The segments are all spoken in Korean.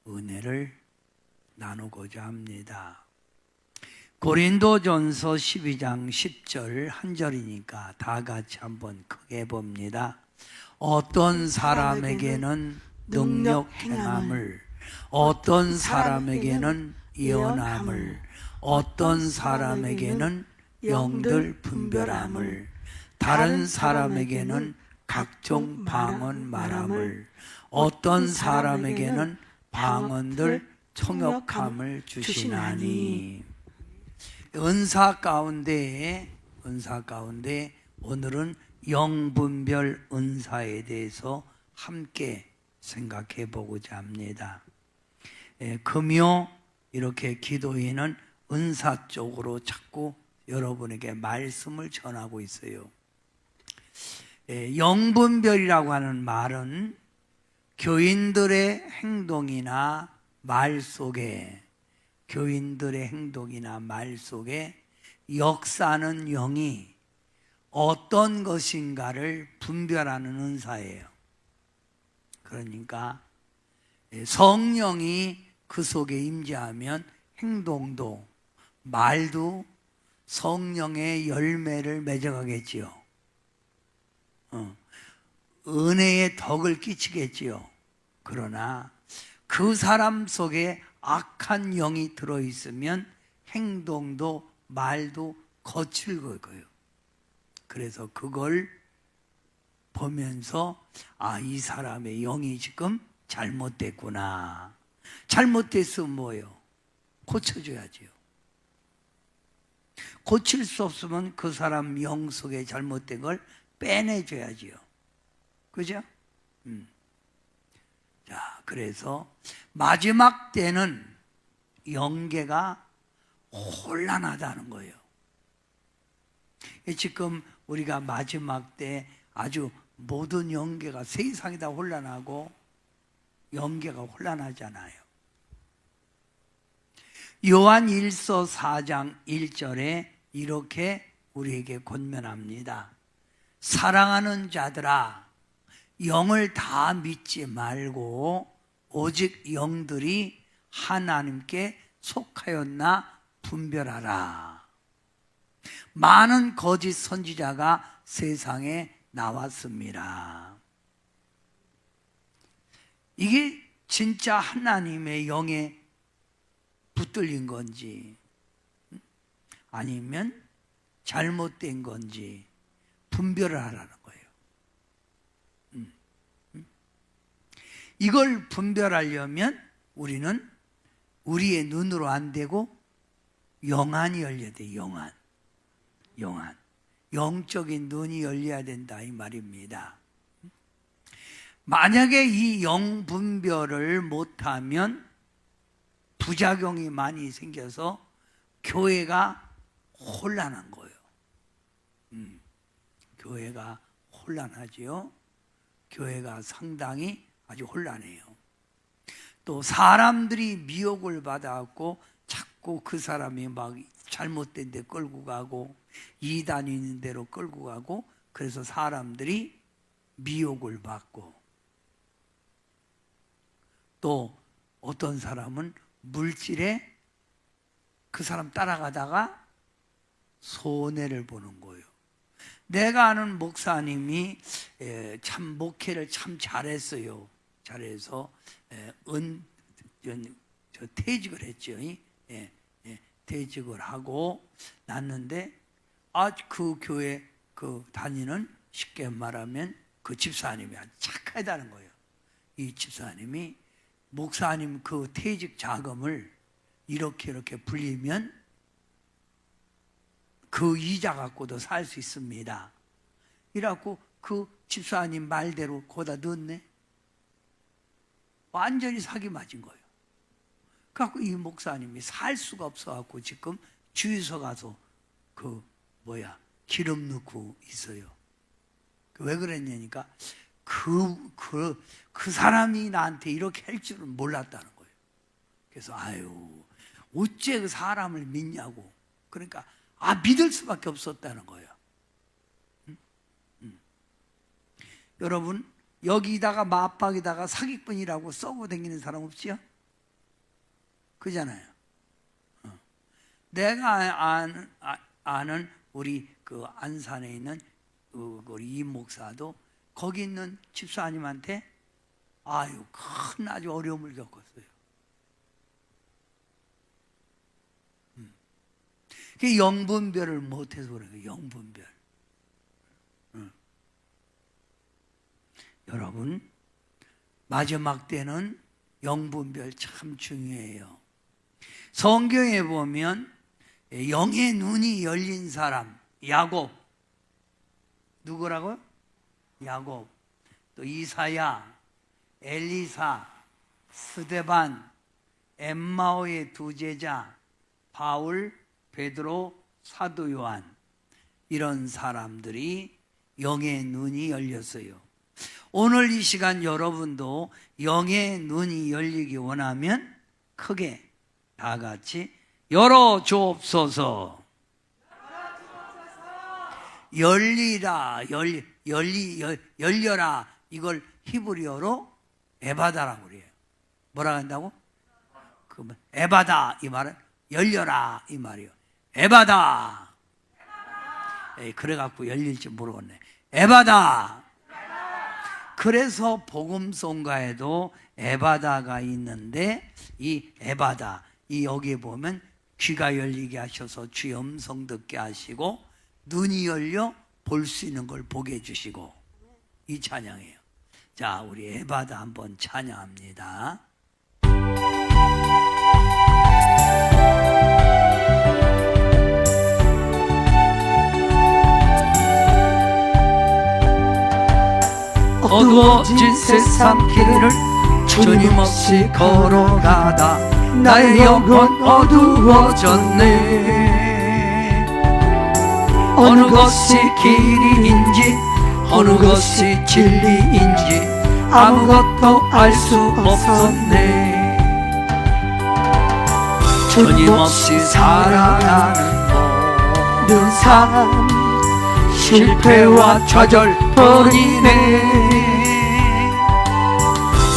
은혜를 나누고자 합니다. 고린도전서 12장 10절 한 절이니까 다 같이 한번 크게 봅니다. 어떤 사람에게는 능력 행함을, 어떤 사람에게는 예언함을, 어떤 사람에게는 영들 분별함을, 다른 사람에게는 각종 방언 말함을, 어떤 사람에게는 방언들 통역함을 주시나니. 은사 가운데 오늘은 영분별 은사에 대해서 함께 생각해 보고자 합니다. 금요 이렇게 기도회는 은사 쪽으로 자꾸 여러분에게 말씀을 전하고 있어요. 영분별이라고 하는 말은 교인들의 행동이나 말 속에 역사하는 영이 어떤 것인가를 분별하는 은사예요. 그러니까 성령이 그 속에 임재하면 행동도 말도 성령의 열매를 맺어가겠지요. 은혜의 덕을 끼치겠지요. 그러나 그 사람 속에 악한 영이 들어있으면 행동도 말도 거칠을 거예요. 그래서 그걸 보면서 이 사람의 영이 지금 잘못됐구나. 잘못됐으면 뭐예요? 고쳐줘야지요. 고칠 수 없으면 그 사람 영 속에 잘못된 걸 빼내줘야지요. 그죠? 자, 그래서 마지막 때는 영계가 혼란하다는 거예요. 지금 우리가 마지막 때 아주 모든 영계가 세상이 다 혼란하고 영계가 혼란하잖아요. 요한 1서 4장 1절에 이렇게 우리에게 권면합니다. 사랑하는 자들아, 영을 다 믿지 말고 오직 영들이 하나님께 속하였나 분별하라. 많은 거짓 선지자가 세상에 나왔습니다. 이게 진짜 하나님의 영에 붙들린 건지 아니면 잘못된 건지 분별을 하라는 거예요. 이걸 분별하려면 우리는 우리의 눈으로 안 되고 영안이 열려야 돼. 영안. 영적인 눈이 열려야 된다 이 말입니다. 만약에 이 영분별을 못하면 부작용이 많이 생겨서 교회가 혼란한 거예요. 교회가 혼란하지요. 교회가 상당히 아주 혼란해요. 또 사람들이 미혹을 받아갖고 자꾸 그 사람이 막 잘못된 데 끌고 가고 이단 있는 대로 끌고 가고 그래서 사람들이 미혹을 받고 또 어떤 사람은 물질에 그 사람 따라가다가 손해를 보는 거예요. 내가 아는 목사님이 참 목회를 참 잘했어요. 잘해서 퇴직을 했죠. 퇴직을 하고 났는데 그 교회 그 다니는 쉽게 말하면 그 집사님이 아주 착하다는 거예요. 이 집사님이 목사님 그 퇴직 자금을 이렇게 불리면 그 이자 갖고도 살 수 있습니다. 이래갖고 그 집사님 말대로 거기다 넣었네. 완전히 사기 맞은 거예요. 그래갖고 이 목사님이 살 수가 없어갖고 지금 주유소 가서 기름 넣고 있어요. 왜 그랬냐니까 그 사람이 나한테 이렇게 할 줄은 몰랐다는 거예요. 그래서 어째 그 사람을 믿냐고. 그러니까 믿을 수밖에 없었다는 거예요. 여러분 여기다가 맞박에다가 사기꾼이라고 써고 다니는 사람 없지요? 그잖아요. 내가 아는 우리 그 안산에 있는 우리 이 목사도 거기 있는 집사님한테 큰 아주 어려움을 겪었어요. 그 영분별을 못해서 그래요. 영분별. 여러분, 마지막 때는 영분별 참 중요해요. 성경에 보면 영의 눈이 열린 사람, 야곱. 누구라고요? 야곱. 또 이사야, 엘리사, 스데반, 엠마오의 두 제자, 바울, 베드로, 사도 요한, 이런 사람들이 영의 눈이 열렸어요. 오늘 이 시간 여러분도 영의 눈이 열리기 원하면 크게 다 같이 열어주옵소서. 열리라, 열려라. 이걸 히브리어로 에바다라고 그래요. 뭐라 한다고? 에바다 이 말은 열려라 이 말이에요. 에바다. 그래갖고 열릴지 모르겠네. 에바다. 그래서 복음송가에도 에바다가 있는데, 이 에바다, 이 여기에 보면 귀가 열리게 하셔서 주의 음성 듣게 하시고 눈이 열려 볼 수 있는 걸 보게 해주시고, 이 찬양이에요. 자, 우리 에바다 한번 찬양합니다. 어두워진 세상 길을 주님 없이 걸어가다 나의 영혼 어두워졌네. 어느 것이 길인지 어느 것이 진리인지 아무것도 알 수 없었네. 주님 없이 살아가는 모든 삶 실패와 좌절뿐이네.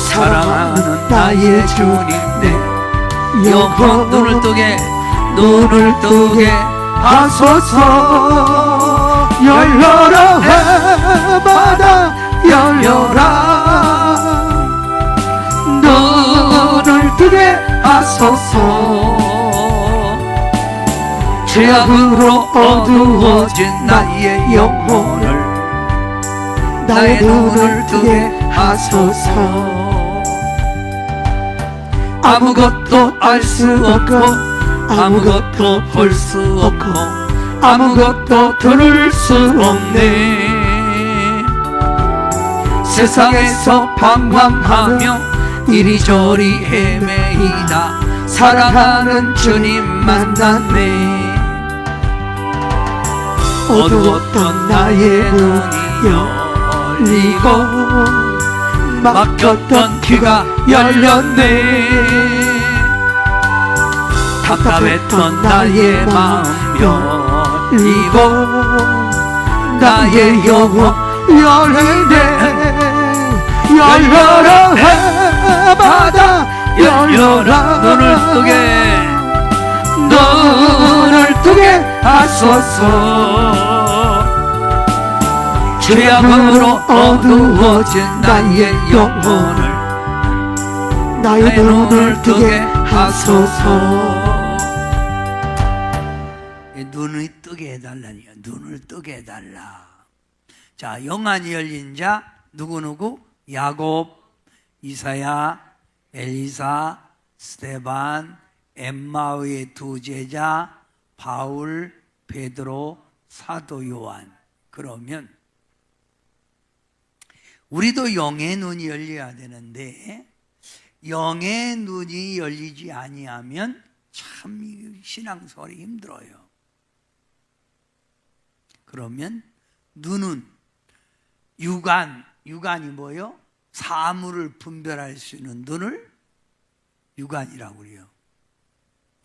사랑하는 나의 주님, 내 영혼 눈을 뜨게 하소서. 열려라 해마다 열려라. 눈을 뜨게 하소서. 죄악으로 어두워진 나의 영혼을 나의 눈을 뜨게 하소서. 아무것도 알 수 없고 아무것도 볼 수 없고 아무것도 들을 수 없네. 세상에서 방황하며 이리저리 헤매이다 사랑하는 주님 만났네. 어두웠던 나의 눈이 열리고 막혔던 귀가 열렸네. 답답했던 나의 마음 열리고 나의 영혼 열리네. 열려라 해마다 열려라. 눈을 뜨게 하소서. 죄악으로 어두워진 나의 영혼을 나의 눈을 뜨게 하소서. 눈을 뜨게 해달라니요. 눈을 뜨게 해달라. 자, 영안이 열린 자 누구? 야곱, 이사야, 엘리사, 스데반, 엠마오의 두 제자, 바울, 베드로, 사도 요한. 그러면 우리도 영의 눈이 열려야 되는데 영의 눈이 열리지 아니하면 참 신앙생활이 힘들어요. 그러면 눈은 유관이 뭐예요? 사물을 분별할 수 있는 눈을 유관이라고 그래요.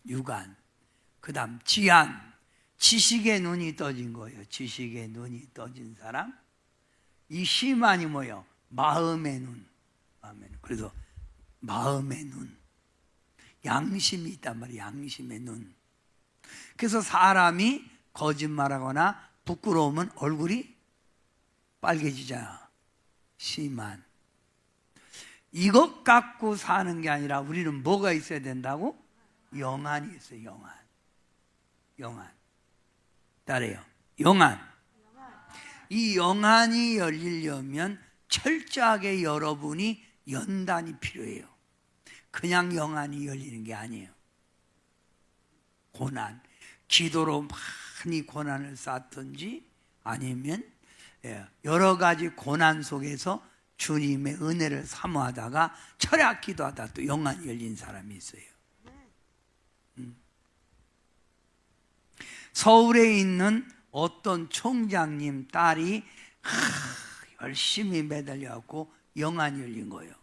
유관. 그 다음 지안, 지식의 눈이 떠진 거예요. 지식의 눈이 떠진 사람. 이 시만이 뭐예요? 마음의 눈. 그래서 마음의 눈. 양심이 있단 말이에요. 양심의 눈. 그래서 사람이 거짓말하거나 부끄러우면 얼굴이 빨개지잖아. 심한. 이것 갖고 사는 게 아니라 우리는 뭐가 있어야 된다고? 영안이 있어요. 영안. 영안. 따라요. 영안. 이 영안이 열리려면 철저하게 여러분이 연단이 필요해요. 그냥 영안이 열리는 게 아니에요. 고난. 기도로 많이 고난을 쌓든지 아니면 여러 가지 고난 속에서 주님의 은혜를 사모하다가 철학 기도하다 또 영안이 열린 사람이 있어요. 서울에 있는 어떤 총장님 딸이 열심히 매달려갖고 영안이 열린 거예요.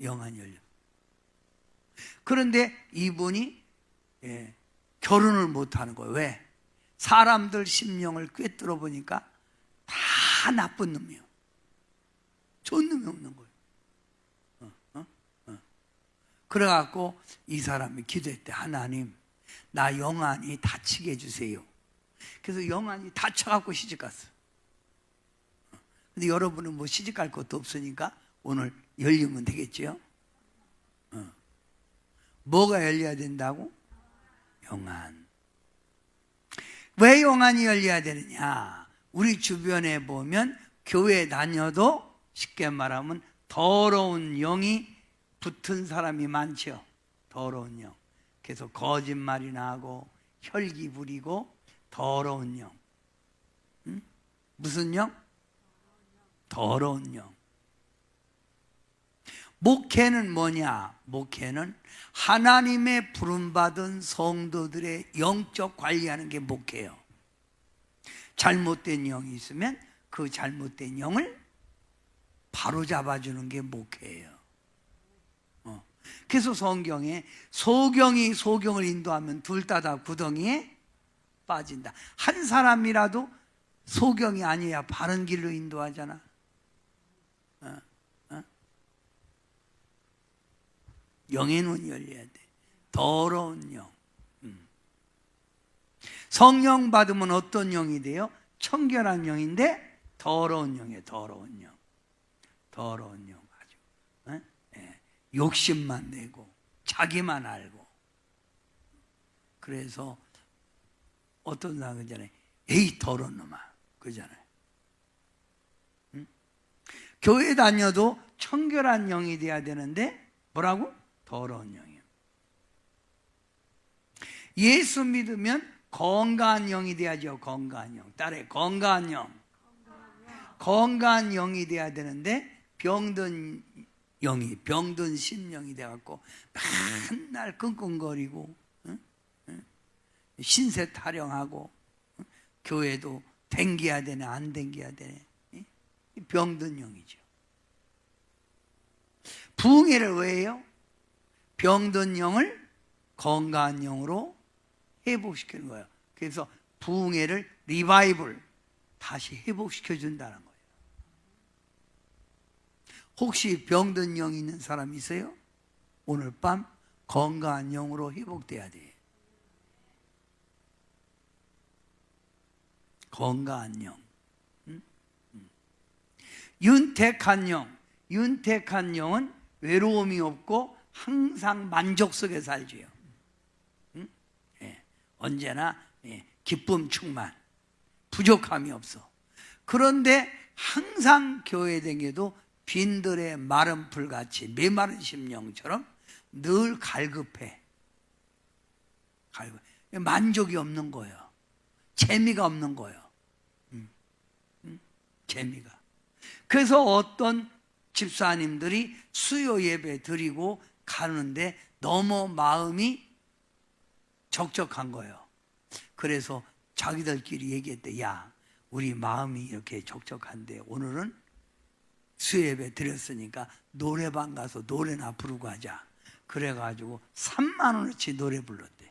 영안이 열린. 그런데 이분이 결혼을 못하는 거예요. 왜? 사람들 심령을 꿰뚫어 보니까 다 나쁜 놈이에요. 좋은 놈이 없는 거예요. 그래갖고 이 사람이 기도했대. 하나님, 나 영안이 다치게 해주세요. 그래서 영안이 다쳐갖고 시집갔어. 근데 여러분은 뭐 시집갈 것도 없으니까 오늘 열리면 되겠죠? 뭐가 열려야 된다고? 영안. 왜 영안이 열려야 되느냐? 우리 주변에 보면 교회 다녀도 쉽게 말하면 더러운 영이 붙은 사람이 많죠. 더러운 영. 그래서 거짓말이나 하고 혈기 부리고 더러운 영. 무슨 영? 더러운 영. 목회는 뭐냐? 목회는 하나님의 부름받은 성도들의 영적 관리하는 게 목회예요. 잘못된 영이 있으면 그 잘못된 영을 바로 잡아주는 게 목회예요. 그래서 성경에 소경이 소경을 인도하면 둘 다 구덩이에 빠진다. 한 사람이라도 소경이 아니야 바른 길로 인도하잖아. 영의 눈이 열려야 돼. 더러운 영. 성령 받으면 어떤 영이 돼요? 청결한 영인데 더러운 영이에요. 더러운 영. 더러운 영 아주. 욕심만 내고 자기만 알고. 그래서 어떤 사람은 그러잖아요. 에이 더러운 놈아. 그러잖아요. 교회 다녀도 청결한 영이 돼야 되는데 뭐라고? 더러운 영이에요. 예수 믿으면 건강한 영이 돼야죠. 건강한 영. 따라해. 건강한 영. 건강한 영이 돼야 되는데 병든 영이, 병든 심령이 돼갖고 맨날 끙끙거리고 신세 타령하고 교회도 댕겨야 되네 안 댕겨야 되네. 병든 영이죠. 부흥회를 왜 해요? 병든 영을 건강한 영으로 회복시키는 거예요. 그래서 부흥회를 리바이벌 다시 회복시켜 준다는 거예요. 혹시 병든 영이 있는 사람 있어요? 오늘 밤 건강한 영으로 회복돼야 돼. 건강한 영. 윤택한 영. 윤택한 영은 외로움이 없고 항상 만족 속에 살지요. 언제나 기쁨 충만, 부족함이 없어. 그런데 항상 교회 댕겨도 빈들의 마른 풀같이 메마른 심령처럼 늘 갈급해. 만족이 없는 거예요. 재미가 없는 거예요. 재미가. 그래서 어떤 집사님들이 수요 예배 드리고 가는데 너무 마음이 적적한 거예요. 그래서 자기들끼리 얘기했대. 야, 우리 마음이 이렇게 적적한데 오늘은 수요 예배 드렸으니까 노래방 가서 노래나 부르고 하자. 그래가지고 3만 원어치 노래 불렀대.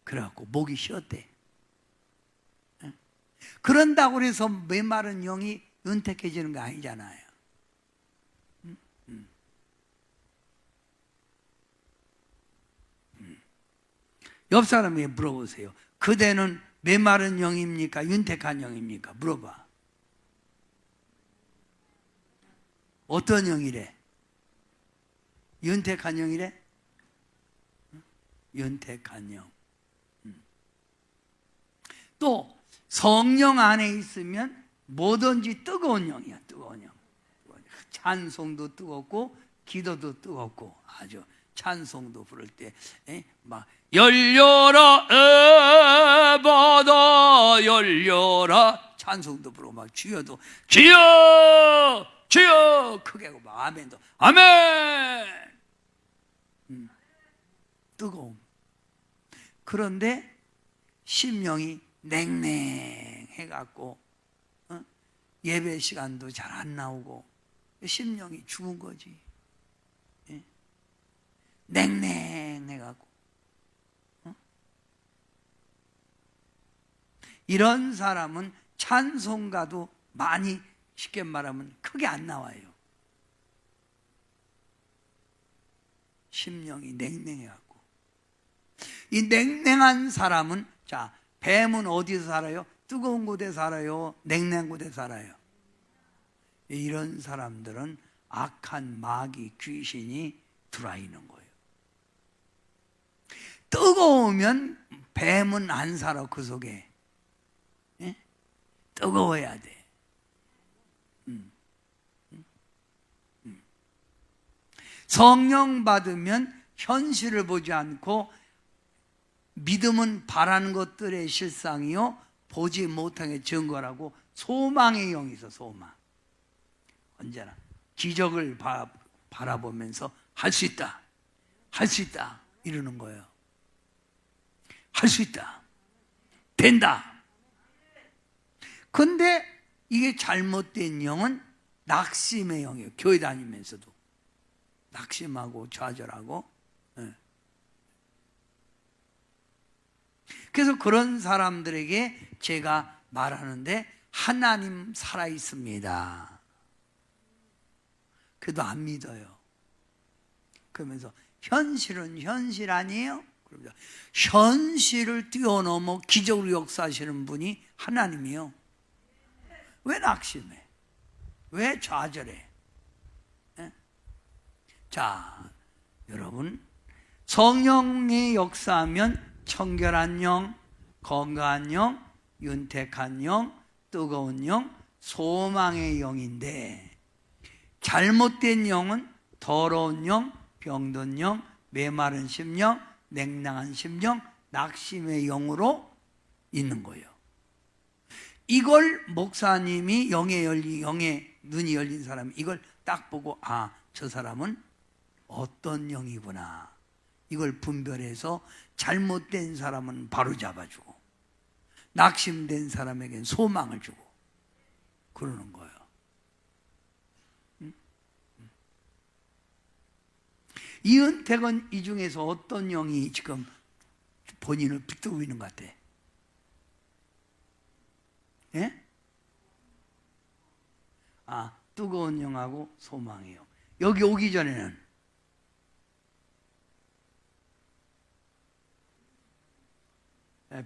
그래갖고 목이 쉬었대. 그런다고 해서 메마른 영이 은택해지는 거 아니잖아요. 옆 사람에게 물어보세요. 그대는 메마른 영입니까? 윤택한 영입니까? 물어봐. 어떤 영이래? 윤택한 영이래? 윤택한 영. 또 성령 안에 있으면 뭐든지 뜨거운 영이야. 뜨거운 영. 찬송도 뜨겁고 기도도 뜨겁고 아주 찬송도 부를 때 막 열려라 에바다 열려라 찬송도 부르고 막 주여도 주여 주여 크게 하고 막 아멘도 아멘. 뜨거움. 그런데 심령이 냉랭해갖고 예배 시간도 잘 안 나오고 심령이 죽은 거지. 냉랭해갖고 이런 사람은 찬송가도 많이 쉽게 말하면 크게 안 나와요. 심령이 냉랭해갖고 이 냉랭한 사람은 자 뱀은 어디서 살아요? 뜨거운 곳에 살아요? 냉랭한 곳에 살아요? 이런 사람들은 악한 마귀 귀신이 들어와 있는 거예요. 뜨거우면 뱀은 안 살아 그 속에. 뜨거워야 돼. 성령 받으면 현실을 보지 않고 믿음은 바라는 것들의 실상이요 보지 못하게 증거라고 소망의 영이 있어. 소망. 언제나 기적을 바라보면서 할 수 있다, 할 수 있다 이러는 거예요. 할 수 있다, 된다. 근데 이게 잘못된 영은 낙심의 영이에요. 교회 다니면서도 낙심하고 좌절하고. 그래서 그런 사람들에게 제가 말하는데 하나님 살아있습니다. 그래도 안 믿어요. 그러면서 현실은 현실 아니에요? 그러면서 현실을 뛰어넘어 기적으로 역사하시는 분이 하나님이요. 왜 낙심해? 왜 좌절해? 자, 여러분 성령이 역사하면 청결한 영, 건강한 영, 윤택한 영, 뜨거운 영, 소망의 영인데 잘못된 영은 더러운 영, 병든 영, 메마른 심령, 냉랭한 심령, 낙심의 영으로 있는 거예요. 이걸 목사님이 영의 눈이 열린 사람이 이걸 딱 보고 아, 저 사람은 어떤 영이구나. 이걸 분별해서 잘못된 사람은 바로 잡아주고 낙심된 사람에겐 소망을 주고 그러는 거예요. 이은택은 이 중에서 어떤 영이 지금 본인을 붙들고 있는 것 같아? 예? 아, 뜨거운 영하고 소망의 영. 여기 오기 전에는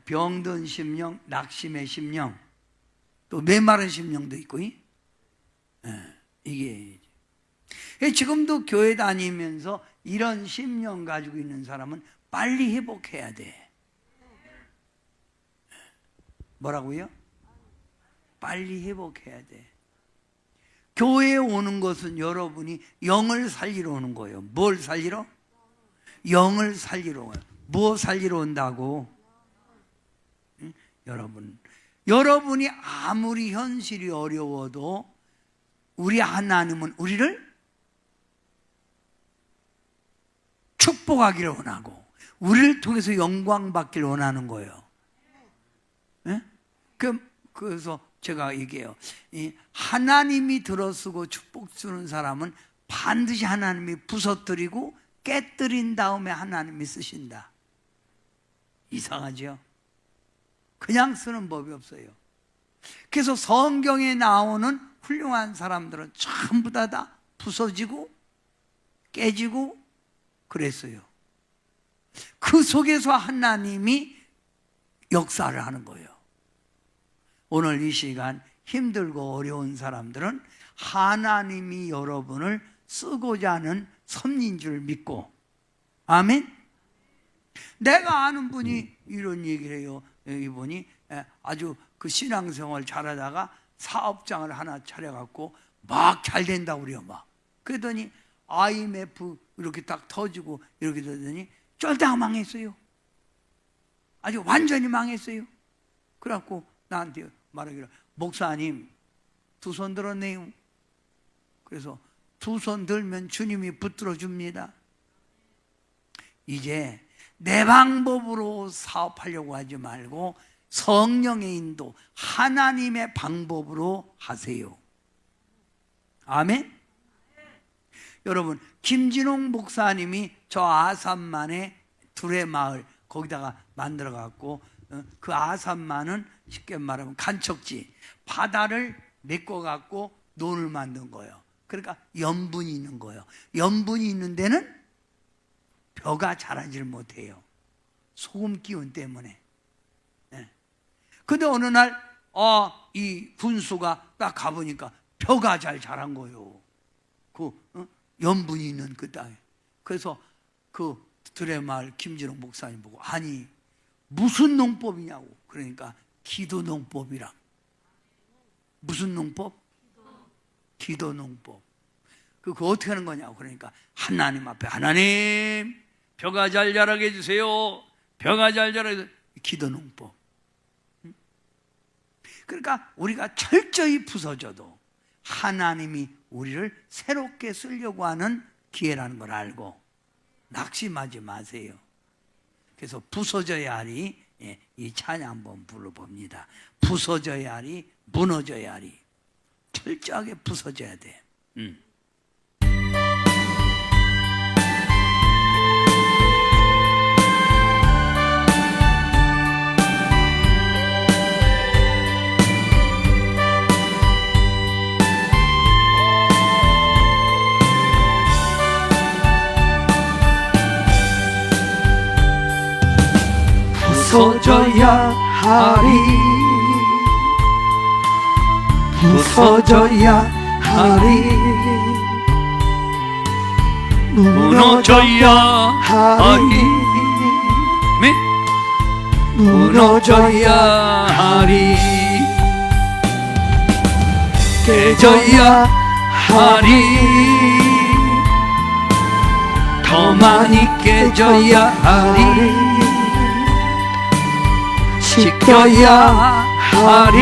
병든 심령, 낙심의 심령, 또 메마른 심령도 있고, 이게 지금도 교회 다니면서 이런 심령 가지고 있는 사람은 빨리 회복해야 돼. 뭐라고요? 빨리 회복해야 돼. 교회에 오는 것은 여러분이 영을 살리러 오는 거예요. 뭘 살리러? 영을 살리러 와요. 뭐 살리러 온다고? 여러분이 아무리 현실이 어려워도 우리 하나님은 우리를 축복하기를 원하고 우리를 통해서 영광 받기를 원하는 거예요. 네? 그래서 제가 얘기해요. 하나님이 들어쓰고 축복 주는 사람은 반드시 하나님이 부서뜨리고 깨뜨린 다음에 하나님이 쓰신다. 이상하죠? 그냥 쓰는 법이 없어요. 그래서 성경에 나오는 훌륭한 사람들은 전부 다 부서지고 깨지고 그랬어요. 그 그 속에서 하나님이 역사를 하는 거예요. 오늘 이 시간 힘들고 어려운 사람들은 하나님이 여러분을 쓰고자 하는 섭리인 줄 믿고, 아멘. 내가 아는 분이 이런 얘기를 해요. 이분이 아주 그 신앙생활 잘하다가 사업장을 하나 차려갖고 막 잘 된다고 그래요. 막 그러더니 IMF 이렇게 딱 터지고 이렇게 되더니 쫄딱 망했어요. 아주 완전히 망했어요. 그래갖고 나한테 말하기를, 목사님 두 손 들었네요. 그래서 두 손 들면 주님이 붙들어 줍니다. 이제 내 방법으로 사업하려고 하지 말고 성령의 인도, 하나님의 방법으로 하세요. 아멘. 여러분, 김진홍 목사님이 저 아산만에 둘의 마을 거기다가 만들어 갖고, 그 아산만은 쉽게 말하면 간척지, 바다를 메꿔 갖고 논을 만든 거예요. 그러니까 염분이 있는 거예요. 염분이 있는 데는 벼가 자라질 못해요. 소금 기운 때문에. 근데 어느 날 이 군수가 딱 가보니까 벼가 잘 자란 거예요. 염분이 있는 그 땅에. 그래서 그 들의 마을 김진홍 목사님 보고, 아니 무슨 농법이냐고. 그러니까 기도 농법이랑. 무슨 농법? 기도 농법. 그거 어떻게 하는 거냐고. 그러니까 하나님 앞에, 하나님 벼가 잘 자라게 해주세요. 벼가 잘 자라게 해주세요. 기도 농법. 그러니까 우리가 철저히 부서져도 하나님이 우리를 새롭게 쓰려고 하는 기회라는 걸 알고 낙심하지 마세요. 그래서 부서져야 하리, 이 찬양 한번 불러봅니다. 부서져야 하리, 무너져야 하리. 철저하게 부서져야 돼. 부서져야 하리, 부서져야 하리, 무너져야 하리, 무너져야 하리, 깨져야 하리, 더 많이 깨져야 하리, 씻겨야 하리,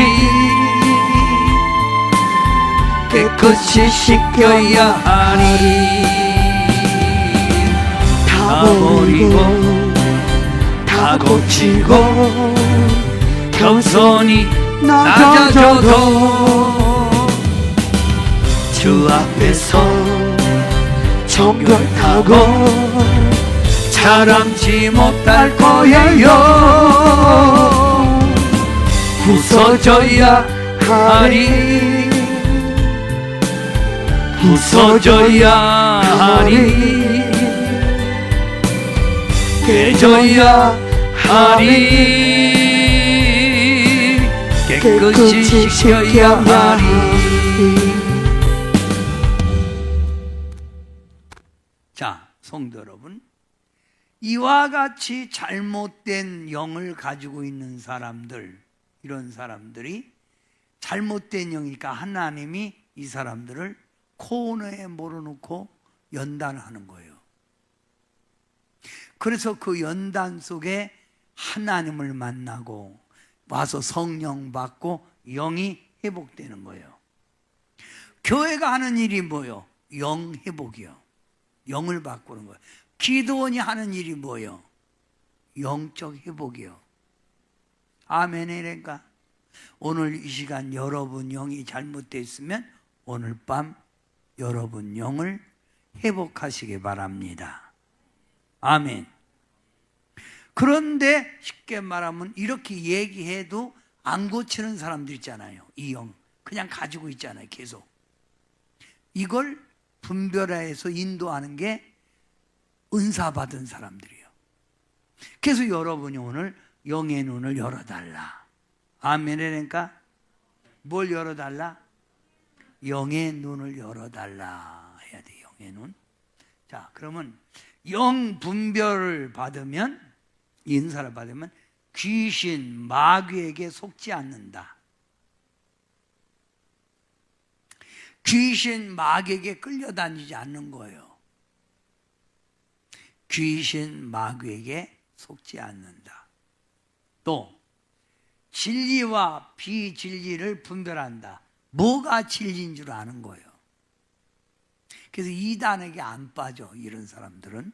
깨끗이 씻겨야 하리. 다 버리고 다 고치고 겸손히 낮아져도 주 앞에서 정결하고 사람지 못할 거예요. 부서져야 하리, 부서져야 하리, 깨져야 하리, 깨끗이 씻겨야 하리. 자, 성도 여러분, 이와 같이 잘못된 영을 가지고 있는 사람들, 이런 사람들이 잘못된 영이니까 하나님이 이 사람들을 코너에 몰아놓고 연단하는 거예요. 그래서 그 연단 속에 하나님을 만나고 와서 성령 받고 영이 회복되는 거예요. 교회가 하는 일이 뭐예요? 영 회복이요. 영을 바꾸는 거예요. 기도원이 하는 일이 뭐예요? 영적 회복이요. 아멘이니까 오늘 이 시간 여러분 영이 잘못되어 있으면 오늘 밤 여러분 영을 회복하시기 바랍니다. 아멘. 그런데 쉽게 말하면 이렇게 얘기해도 안 고치는 사람들 있잖아요. 이 영 그냥 가지고 있잖아요. 계속 이걸 분별해서 인도하는 게 은사 받은 사람들이에요. 그래서 여러분이 오늘 영의 눈을 열어달라. 아멘이니까 뭘 열어달라? 영의 눈을 열어달라 해야 돼. 영의 눈. 자, 그러면 영 분별을 받으면, 인사를 받으면 귀신 마귀에게 속지 않는다. 귀신 마귀에게 끌려다니지 않는 거예요. 귀신 마귀에게 속지 않는다. 또 진리와 비진리를 분별한다. 뭐가 진리인 줄 아는 거예요. 그래서 이단에게 안 빠져, 이런 사람들은.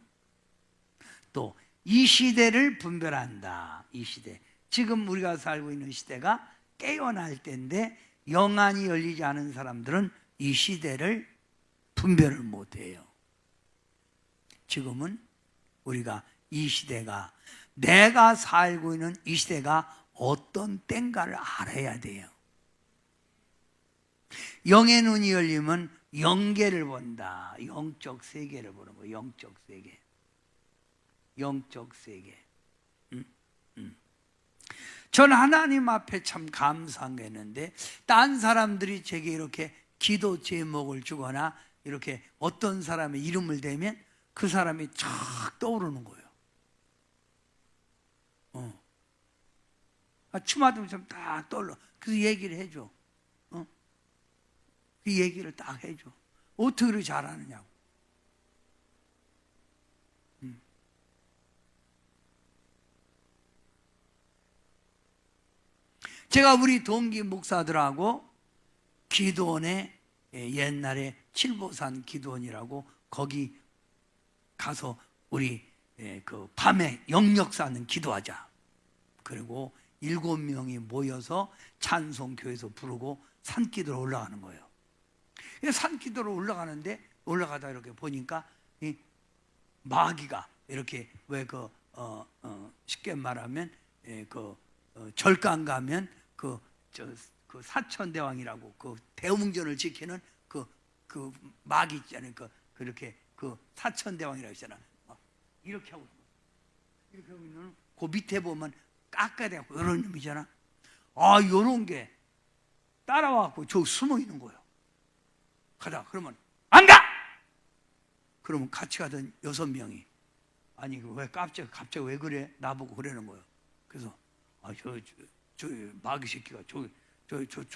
또 이 시대를 분별한다. 이 시대, 지금 우리가 살고 있는 시대가 깨어날 때인데 영안이 열리지 않은 사람들은 이 시대를 분별을 못해요. 지금은 우리가 이 시대가, 내가 살고 있는 이 시대가 어떤 때인가를 알아야 돼요. 영의 눈이 열리면 영계를 본다. 영적 세계를 보는 거예요. 영적 세계. 영적 세계. 저는 하나님 앞에 참 감사한 게 있는데, 딴 사람들이 제게 이렇게 기도 제목을 주거나 이렇게 어떤 사람의 이름을 대면 그 사람이 쫙 떠오르는 거예요. 추마도 좀 딱 떠올라. 그래서 얘기를 해줘. 그 얘기를 딱 해줘. 어떻게 그렇게 잘하느냐고. 제가 우리 동기 목사들하고 기도원에, 옛날에 칠보산 기도원이라고 거기 가서 우리 그 밤에 영역사는 기도하자. 그리고 7명이 모여서 찬송교회에서 부르고 산기도로 올라가는 거예요. 산기도로 올라가는데, 올라가다 이렇게 보니까 이 마귀가 이렇게, 왜 쉽게 말하면 절간 가면 그 사천대왕이라고 그 대웅전을 지키는 그 마귀 있잖아요. 그렇게 사천대왕이라고 있잖아. 이렇게 하고 이렇게 하면 그 밑에 보면 깎아야 되고 이런 놈이잖아. 요런 게 따라와갖고 저 숨어 있는 거예요. 가다 그러면 안 가! 그러면 같이 가던 6명이, 아니 왜 갑자기 왜 그래? 나보고 그러는 거예요. 그래서 저 마귀 새끼가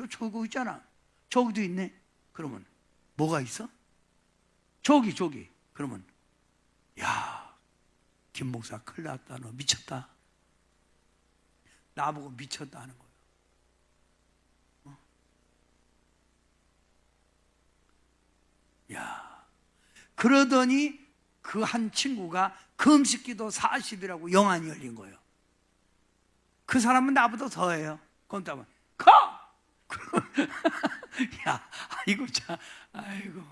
저거 있잖아. 저기도 있네. 그러면 뭐가 있어? 저기. 그러면 야, 김 목사 큰일 났다. 너 미쳤다. 나보고 미쳤다 하는 거예요. 야, 그러더니 그 한 친구가 금식기도 40이라고 영안이 열린 거예요. 그 사람은 나보다 더해요. 그럼 또 가! 야, 아이고 참, 아이고.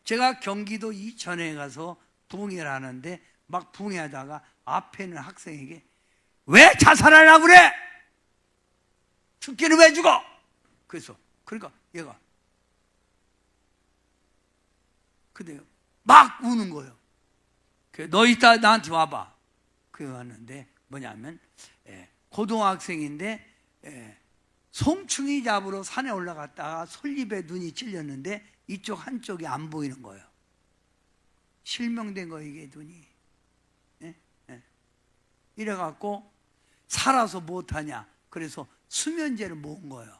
제가 경기도 이천에 가서 부흥회를 하는데 막 부흥회하다가 앞에 있는 학생에게 왜 자살하려고 그래? 죽기는 왜 죽어? 그러니까 얘가 근데 막 우는 거예요. 너 이따 나한테 와봐. 그래 왔는데 뭐냐면 고등학생인데 송충이 잡으러 산에 올라갔다가 솔잎에 눈이 찔렸는데 이쪽 한쪽이 안 보이는 거예요. 실명된 거 이게 눈이. 이래갖고 살아서 못하냐. 그래서 수면제를 먹은 거예요.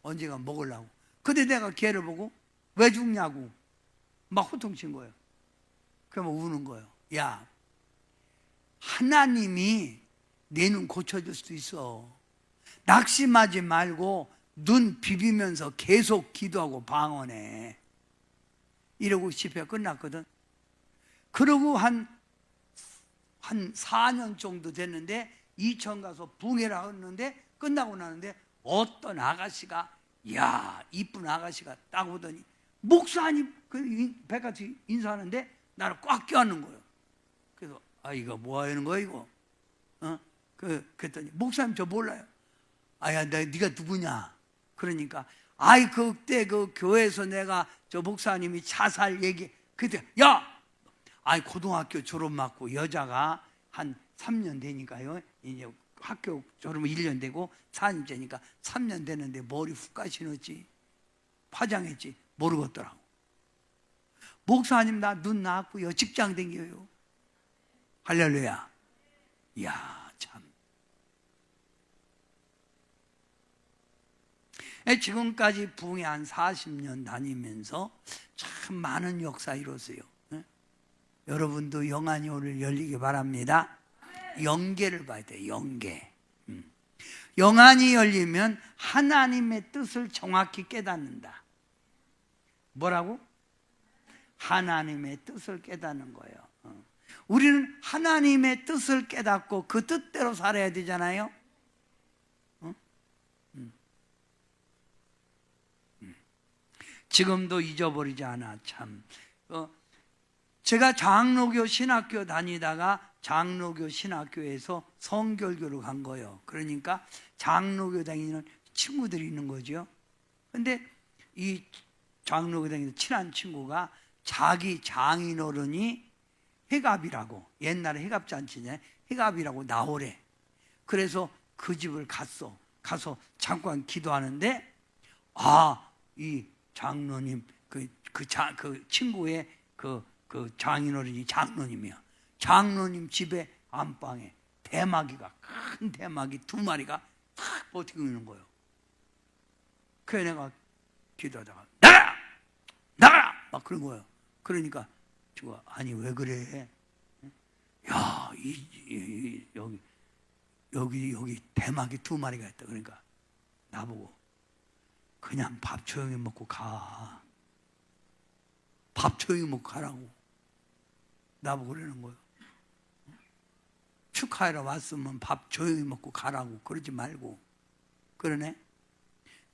언젠가 먹으려고. 근데 내가 걔를 보고 왜 죽냐고 막 호통친 거예요. 그러면 우는 거예요. 야, 하나님이 내 눈 고쳐줄 수도 있어. 낙심하지 말고 눈 비비면서 계속 기도하고 방언해. 이러고 집회 끝났거든. 그러고 한 4년 정도 됐는데 이천 가서 붕해를 하는데 끝나고 나는데 어떤 아가씨가, 야, 이쁜 아가씨가 딱 오더니 목사님 백같이 인사하는데 나를 꽉 껴안는 거예요. 그래서 이거 뭐 하는 거야 이거? 그랬더니 목사님 저 몰라요. 야, 네가 누구냐? 그러니까 그때 그 교회에서 내가 저 목사님이 자살 얘기, 그때 야, 아니 고등학교 졸업 맞고 여자가 한 3년 되니까요. 이제 학교 졸업은 1년 되고 4년째니까 3년 되는데 머리 훅 신었지. 화장했지. 모르겠더라고. 목사님 나 눈 나왔고요. 직장 댕겨요. 할렐루야. 이야 참. 지금까지 부흥회 한 40년 다니면서 참 많은 역사 이뤘어요. 여러분도 영안이 오늘 열리기 바랍니다. 영계를 봐야 돼요. 영계. 영안이 열리면 하나님의 뜻을 정확히 깨닫는다. 뭐라고? 하나님의 뜻을 깨닫는 거예요. 우리는 하나님의 뜻을 깨닫고 그 뜻대로 살아야 되잖아요. 지금도 잊어버리지 않아 참. 제가 장로교 신학교 다니다가 장로교 신학교에서 성결교로 간 거예요. 그러니까 장로교 다니는 친구들이 있는 거죠. 근데 이 장로교 다니는 친한 친구가 자기 장인어른이 해갑이라고, 옛날에 해갑잔치냐, 해갑이라고 나오래. 그래서 그 집을 가서 잠깐 기도하는데, 이 장로님, 그 친구의 그 장인어른이 장로님이야. 장로님 집에 안방에 대마귀가, 큰 대마귀 2마리가 탁 버티고 있는 거예요. 그래 내가 기도하다가 나가라! 나가라! 막 그런 거예요. 그러니까 제가 아니 왜 그래? 야, 여기 대마귀 2마리가 있다. 그러니까 나보고 그냥 밥 조용히 먹고 가. 밥 조용히 먹고 가라고. 나보고 그러는 거예요. 축하하러 왔으면 밥 조용히 먹고 가라고. 그러지 말고. 그러네.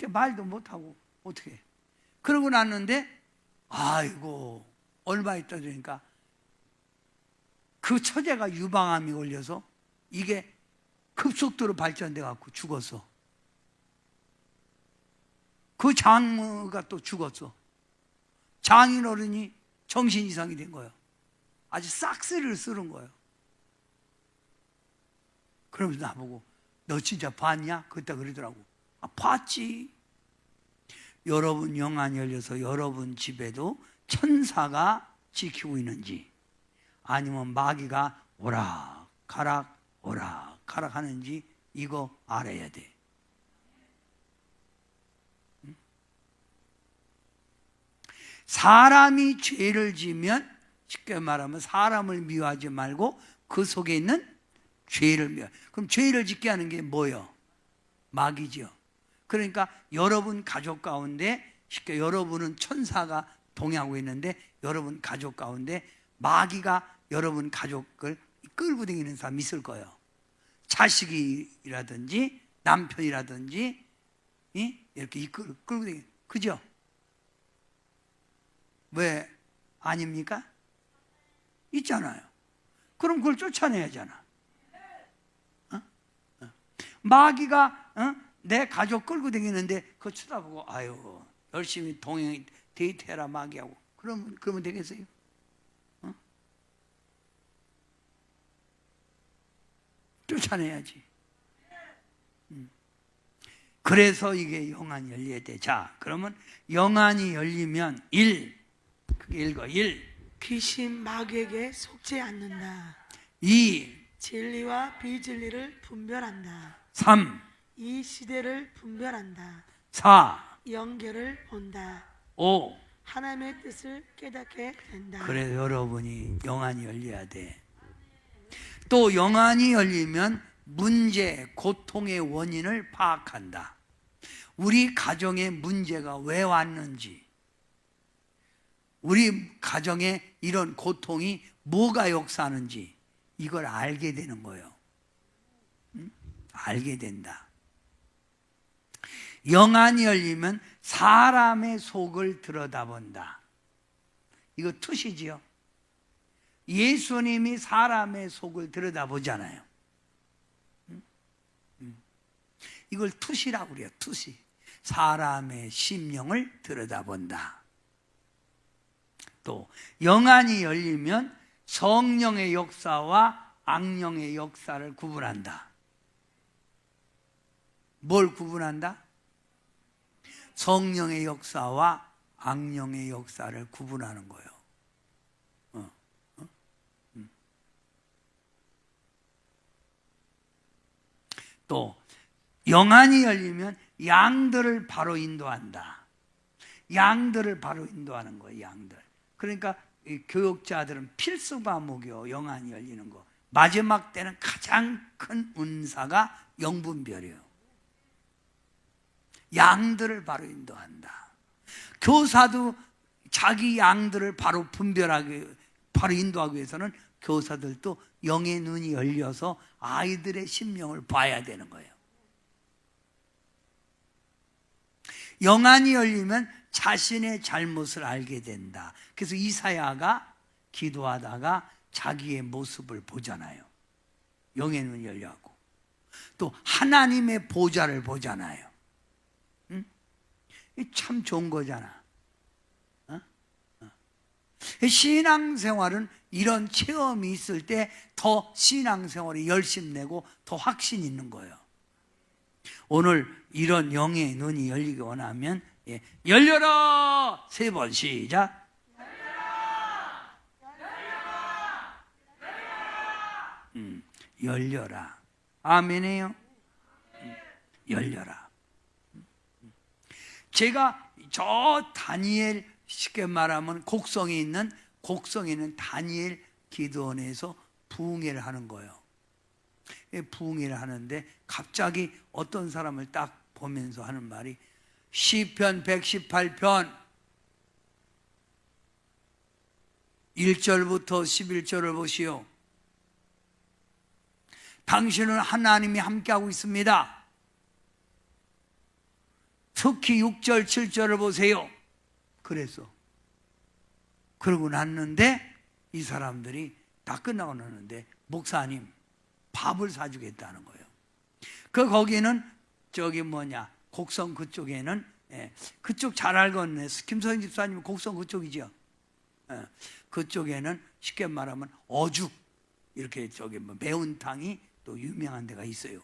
말도 못하고 어떻게 해. 그러고 났는데 아이고 얼마 있다 그러니까 그 처제가 유방암이 걸려서 이게 급속도로 발전돼 갖고 죽었어. 그 장모가 또 죽었어. 장인어른이 정신 이상이 된 거예요. 아주 싹쓸이를 쓰는 거예요. 그러면서 나보고 너 진짜 봤냐? 그때 그러더라고. 봤지. 여러분 영안이 열려서 여러분 집에도 천사가 지키고 있는지 아니면 마귀가 오락가락 오락가락 하는지 이거 알아야 돼. 사람이 죄를 지면 쉽게 말하면 사람을 미워하지 말고 그 속에 있는 죄를 미워. 그럼 죄를 짓게 하는 게 뭐예요? 마귀죠. 그러니까 여러분 가족 가운데 쉽게 여러분은 천사가 동행하고 있는데 여러분 가족 가운데 마귀가 여러분 가족을 끌고 다니는 사람이 있을 거예요. 자식이라든지 남편이라든지 이렇게 끌고 다니는, 그죠? 왜 아닙니까? 있잖아요. 그럼 그걸 쫓아내야잖아. 마귀가 내 가족 끌고 다니는데 그거 쳐다보고 아유 열심히 데이트해라 마귀하고 그러면 되겠어요? 쫓아내야지. 그래서 이게 영안이 열려야 돼. 자, 그러면 영안이 열리면 1, 그게 읽어. 1. 귀신 마귀에게 속지 않는다. 2. 진리와 비진리를 분별한다. 3. 이 시대를 분별한다. 4. 영계를 본다. 5. 하나님의 뜻을 깨닫게 된다. 그래서 여러분이 영안이 열려야 돼. 또 영안이 열리면 문제, 고통의 원인을 파악한다. 우리 가정에 문제가 왜 왔는지, 우리 가정에 이런 고통이 뭐가 역사하는지 이걸 알게 되는 거예요. 알게 된다. 영안이 열리면 사람의 속을 들여다본다. 이거 투시지요. 예수님이 사람의 속을 들여다보잖아요. 이걸 투시라고 그래요. 투시. 사람의 심령을 들여다본다. 또 영안이 열리면 성령의 역사와 악령의 역사를 구분한다. 뭘 구분한다? 성령의 역사와 악령의 역사를 구분하는 거예요. 또 영안이 열리면 양들을 바로 인도한다. 양들을 바로 인도하는 거예요. 양들. 그러니까 이 교육자들은 필수 과목이요. 영안이 열리는 거. 마지막 때는 가장 큰 은사가 영분별이에요. 양들을 바로 인도한다. 교사도 자기 양들을 바로 분별하기, 바로 인도하기 위해서는 교사들도 영의 눈이 열려서 아이들의 심령을 봐야 되는 거예요. 영안이 열리면 자신의 잘못을 알게 된다. 그래서 이사야가 기도하다가 자기의 모습을 보잖아요. 영의 눈이 열려갖고. 또 하나님의 보좌를 보잖아요. 응? 참 좋은 거잖아. 신앙생활은 이런 체험이 있을 때 더 신앙생활에 열심 내고 더 확신 있는 거예요. 오늘 이런 영의 눈이 열리기 원하면 열려라! 3번 시작. 열려라. 아멘이에요. 열려라. 제가 저 다니엘, 쉽게 말하면 곡성에 있는 다니엘 기도원에서 부흥회를 하는 거예요. 부흥회를 하는데 갑자기 어떤 사람을 딱 보면서 하는 말이 시편 118편 1절부터 11절을 보시오. 당신은 하나님이 함께하고 있습니다. 특히 6절 7절을 보세요. 그래서 그러고 났는데 이 사람들이 다 끝나고 났는데 목사님 밥을 사주겠다는 거예요. 거기는 곡성 그쪽에는 그쪽 잘 알겠네. 김서영 집사님 곡성 그쪽이죠. 그쪽에는 쉽게 말하면 어죽 이렇게 매운탕이 또 유명한 데가 있어요.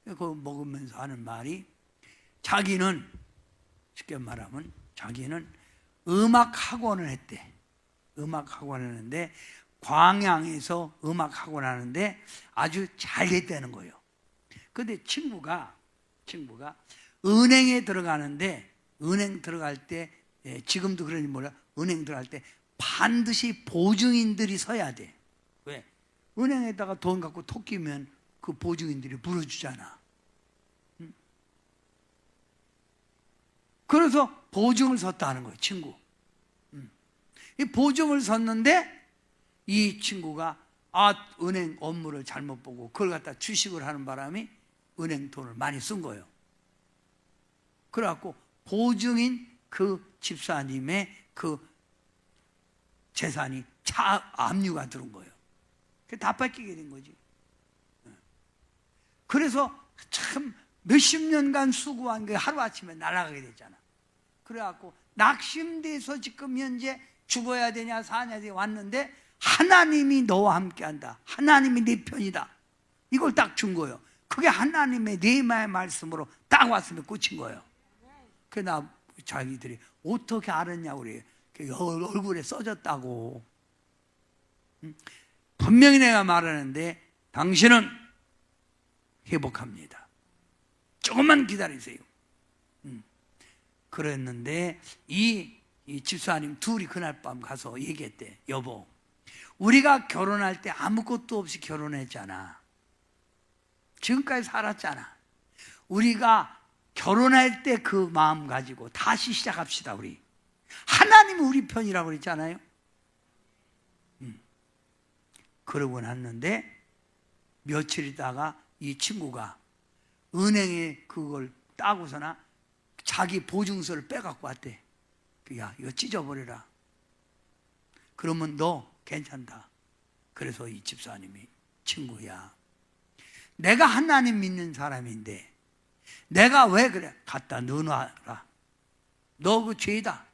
그거 먹으면서 하는 말이 자기는 쉽게 말하면 자기는 음악 학원을 했대. 음악 학원을 했는데 광양에서 음악 학원 하는데 아주 잘 됐다는 거예요. 근데 친구가 은행에 들어가는데 은행 들어갈 때 지금도 그런지 몰라. 은행 들어갈 때 반드시 보증인들이 서야 돼. 왜? 은행에다가 돈 갖고 톡 끼면 그 보증인들이 물어주잖아. 그래서 보증을 섰다는 거예요, 친구. 이 보증을 섰는데 이 친구가 은행 업무를 잘못 보고 그걸 갖다 주식을 하는 바람에 은행 돈을 많이 쓴 거예요. 그래갖고 보증인 그 집사님의 그 재산이 압류가 들어온 거예요. 다 뺏기게 된 거지. 그래서 참 몇십 년간 수고한 게 하루아침에 날아가게 됐잖아. 그래갖고 낙심돼서 지금 현재 죽어야 되냐 사냐 돼 왔는데 하나님이 너와 함께한다. 하나님이 네 편이다. 이걸 딱 준 거예요. 그게 하나님의 네마의 말씀으로 딱 왔으면 꽂힌 거예요. 그래서 자기들이 어떻게 알았냐고 그래요. 얼굴에 써졌다고. 분명히 내가 말하는데 당신은 회복합니다. 조금만 기다리세요. 그랬는데 이 집사님 둘이 그날 밤 가서 얘기했대. 여보, 우리가 결혼할 때 아무것도 없이 결혼했잖아. 지금까지 살았잖아. 우리가 결혼할 때 그 마음 가지고 다시 시작합시다. 우리 하나님은 우리 편이라고 그랬잖아요. 그러고 났는데 며칠 있다가 이 친구가 은행에 그걸 따고서나 자기 보증서를 빼갖고 왔대. 야, 이거 찢어버려라. 그러면 너 괜찮다. 그래서 이 집사님이 친구야, 내가 하나님 믿는 사람인데 내가 왜 그래? 갖다 넣어놔라. 너 그 죄다.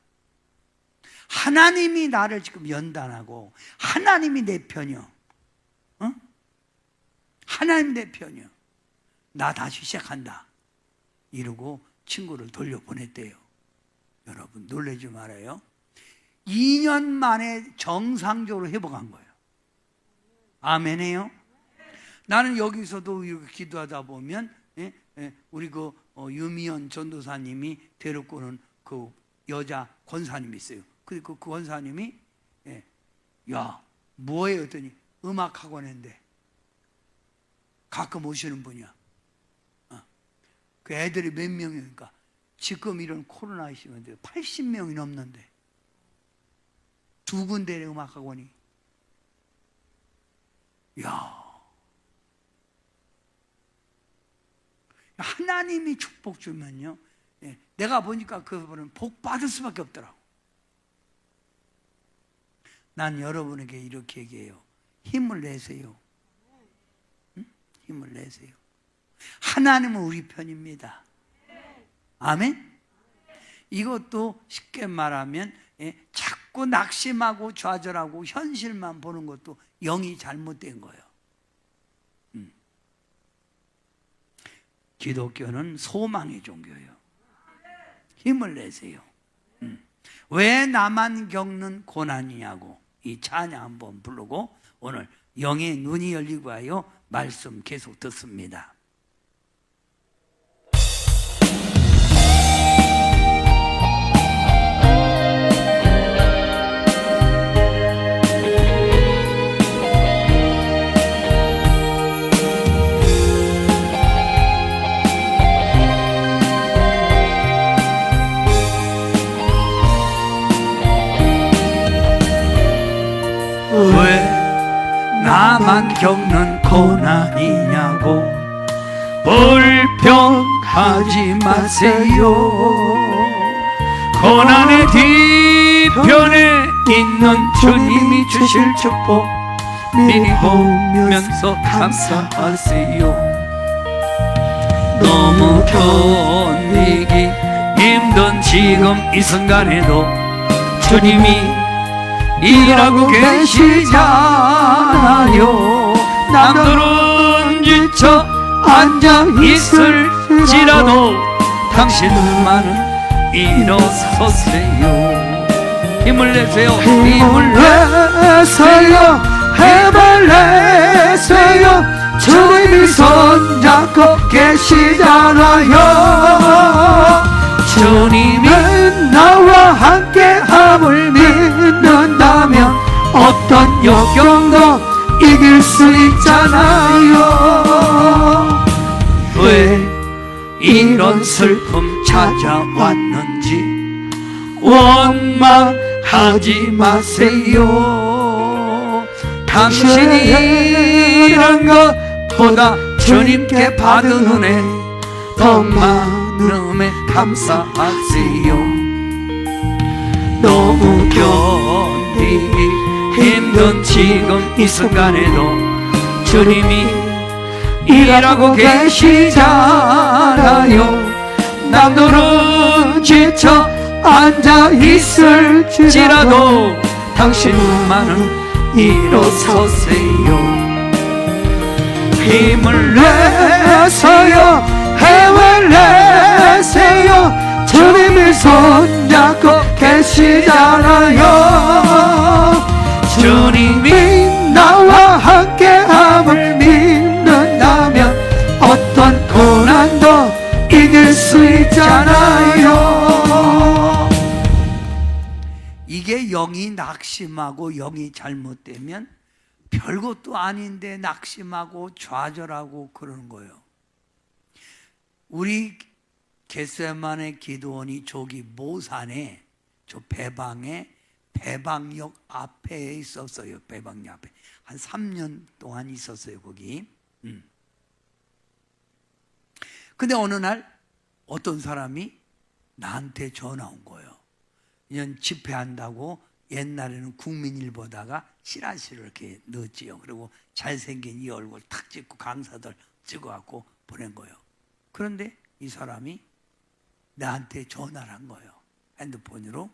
하나님이 나를 지금 연단하고 하나님이 내 편이요. 어? 하나님 내 편이요. 나 다시 시작한다. 이러고 친구를 돌려보냈대요. 여러분 놀라지 말아요. 2년 만에 정상적으로 회복한 거예요. 아멘이에요. 나는 여기서도 이렇게 기도하다 보면 우리 유미연 전도사님이 데리고는 그 여자 권사님이 있어요. 그 권사님이 야 뭐해 했더니 음악학원인데 가끔 오시는 분이야. 그 애들이 몇 명이니까 지금 이런 코로나 시간인데 80명이 넘는데 두 군데의 음악학원이. 야 하나님이 축복 주면요, 내가 보니까 그분은 복 받을 수밖에 없더라고. 난 여러분에게 이렇게 얘기해요. 힘을 내세요. 응? 힘을 내세요. 하나님은 우리 편입니다. 아멘? 이것도 쉽게 말하면 자꾸 낙심하고 좌절하고 현실만 보는 것도 영이 잘못된 거예요. 기독교는 소망의 종교예요. 힘을 내세요. 왜 나만 겪는 고난이냐고 이 찬양 한번 부르고 오늘 영의 눈이 열리고 하여 말씀 계속 듣습니다. 왜 나만 겪는 고난이냐고 불평하지 마세요. 고난의 뒤편에 있는 주님이 주실 축복 미리 보면서 감사하세요. 너무 견디기 힘든 지금 이 순간에도 주님이 일하고 계시잖아요. 남들은 지쳐 앉아 있을지라도 당신만은 일어서세요. 힘을 내세요. 힘을 내세요. 힘을 내세요. 주님이 손잡고 계시잖아요. 주님이 나와 함께함을 믿는다면 어떤 역경도 이길 수 있잖아요. 왜 이런 슬픔 찾아왔는지 원망하지 마세요. 당신이 이런 것보다 주님께 받은 은혜 더 많음에 감사하세요. 너무 견디기 힘든 지금 이 순간에도 주님이 일하고 계시잖아요. 남들은 지쳐 앉아 있을지라도 당신만은 일어서세요. 힘을 내세요. 힘을 내세요. 주님이 손잡고 계시잖아요. 주님이 나와 함께함을 믿는다면 어떤 고난도 이길 수 있잖아요. 이게 영이 낙심하고 영이 잘못되면 별것도 아닌데 낙심하고 좌절하고 그러는 거예요. 우리 겟세마네 기도원이 저기 모산에 저 배방에 배방역 앞에 있었어요. 배방역 앞에 한 3년 동안 있었어요. 거기. 근데 어느 날 어떤 사람이 나한테 전화 온 거예요. 이년 집회한다고 옛날에는 국민일 보다가 찌라시를 이렇게 넣었지요. 그리고 잘생긴 이 얼굴 탁 찍고 강사들 찍어갖고 보낸 거예요. 그런데 이 사람이 나한테 전화를 한 거예요. 핸드폰으로.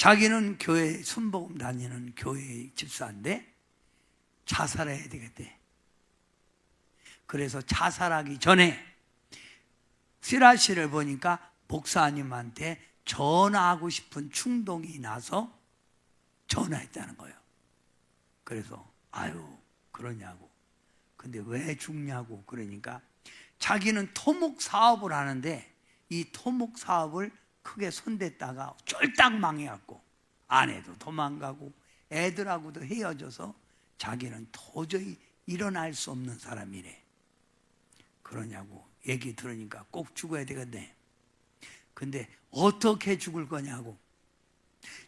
자기는 교회 순복음 다니는 교회 집사인데 자살해야 되겠대. 그래서 자살하기 전에 시라시를 보니까 목사님한테 전화하고 싶은 충동이 나서 전화했다는 거예요. 그래서 아유 그러냐고. 근데 왜 죽냐고. 그러니까 자기는 토목 사업을 하는데 이 토목 사업을 크게 손댔다가 쫄딱 망해갖고 아내도 도망가고 애들하고도 헤어져서 자기는 도저히 일어날 수 없는 사람이래. 그러냐고 얘기 들으니까 꼭 죽어야 되겠네. 근데 어떻게 죽을 거냐고.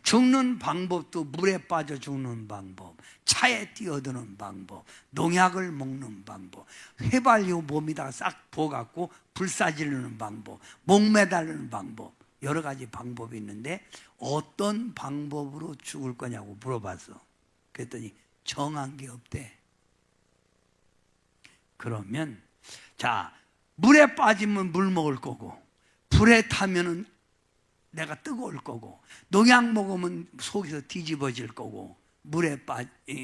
죽는 방법도 물에 빠져 죽는 방법, 차에 뛰어드는 방법, 농약을 먹는 방법, 휘발유 몸에다가 싹 부어갖고 불사지르는 방법, 목 매달리는 방법, 여러 가지 방법이 있는데 어떤 방법으로 죽을 거냐고 물어봤어. 그랬더니 정한 게 없대. 그러면 자, 물에 빠지면 물 먹을 거고, 불에 타면은 내가 뜨거울 거고, 농약 먹으면 속에서 뒤집어질 거고, 물에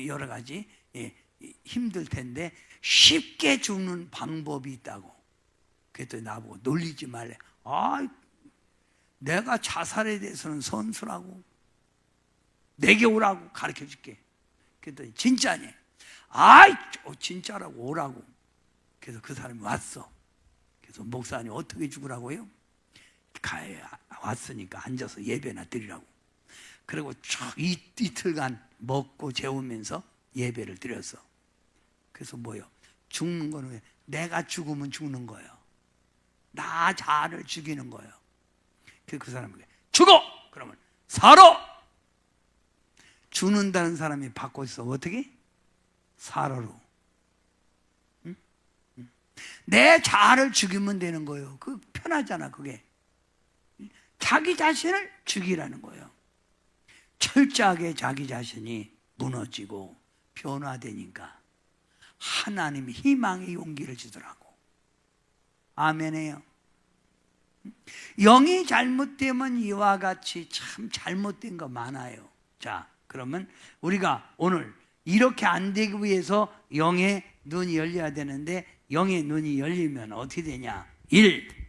여러 가지 힘들 텐데 쉽게 죽는 방법이 있다고. 그랬더니 나보고 놀리지 말래. 아, 내가 자살에 대해서는 선수라고. 내게 오라고 가르쳐 줄게. 그랬더니 진짜니? 아이, 진짜라고 오라고. 그래서 그 사람이 왔어. 그래서 목사님 어떻게 죽으라고요? 왔으니까 앉아서 예배나 드리라고. 그리고 이틀간 먹고 재우면서 예배를 드렸어. 그래서 뭐요? 죽는 거는 왜? 내가 죽으면 죽는 거예요. 나 자아를 죽이는 거예요. 그래서 그 사람에게 죽어! 그러면 살아! 죽는다는 사람이 받고 있어. 어떻게? 살아로. 응? 내 자아를 죽이면 되는 거예요. 그 편하잖아 그게. 자기 자신을 죽이라는 거예요. 철저하게 자기 자신이 무너지고 변화되니까 하나님이 희망의 용기를 주더라고. 아멘해요. 영이 잘못되면 이와 같이 참 잘못된 거 많아요. 자, 그러면 우리가 오늘 이렇게 안 되기 위해서 영의 눈이 열려야 되는데 영의 눈이 열리면 어떻게 되냐? 1.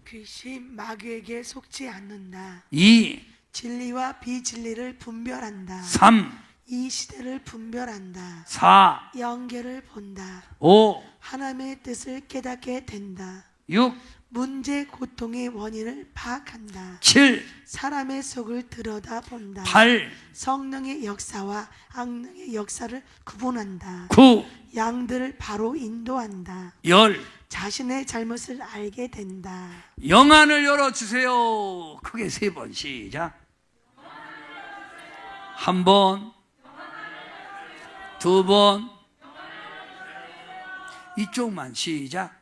귀신 마귀에게 속지 않는다. 2. 진리와 비진리를 분별한다. 3. 이 시대를 분별한다. 4. 연결을 본다. 5. 하나님의 뜻을 깨닫게 된다. 6. 문제 고통의 원인을 파악한다. 7. 사람의 속을 들여다본다. 8. 성령의 역사와 악령의 역사를 구분한다. 9. 양들을 바로 인도한다. 10. 자신의 잘못을 알게 된다. 영안을 열어주세요. 크게 3번 시작. 1번, 2번, 이쪽만 시작.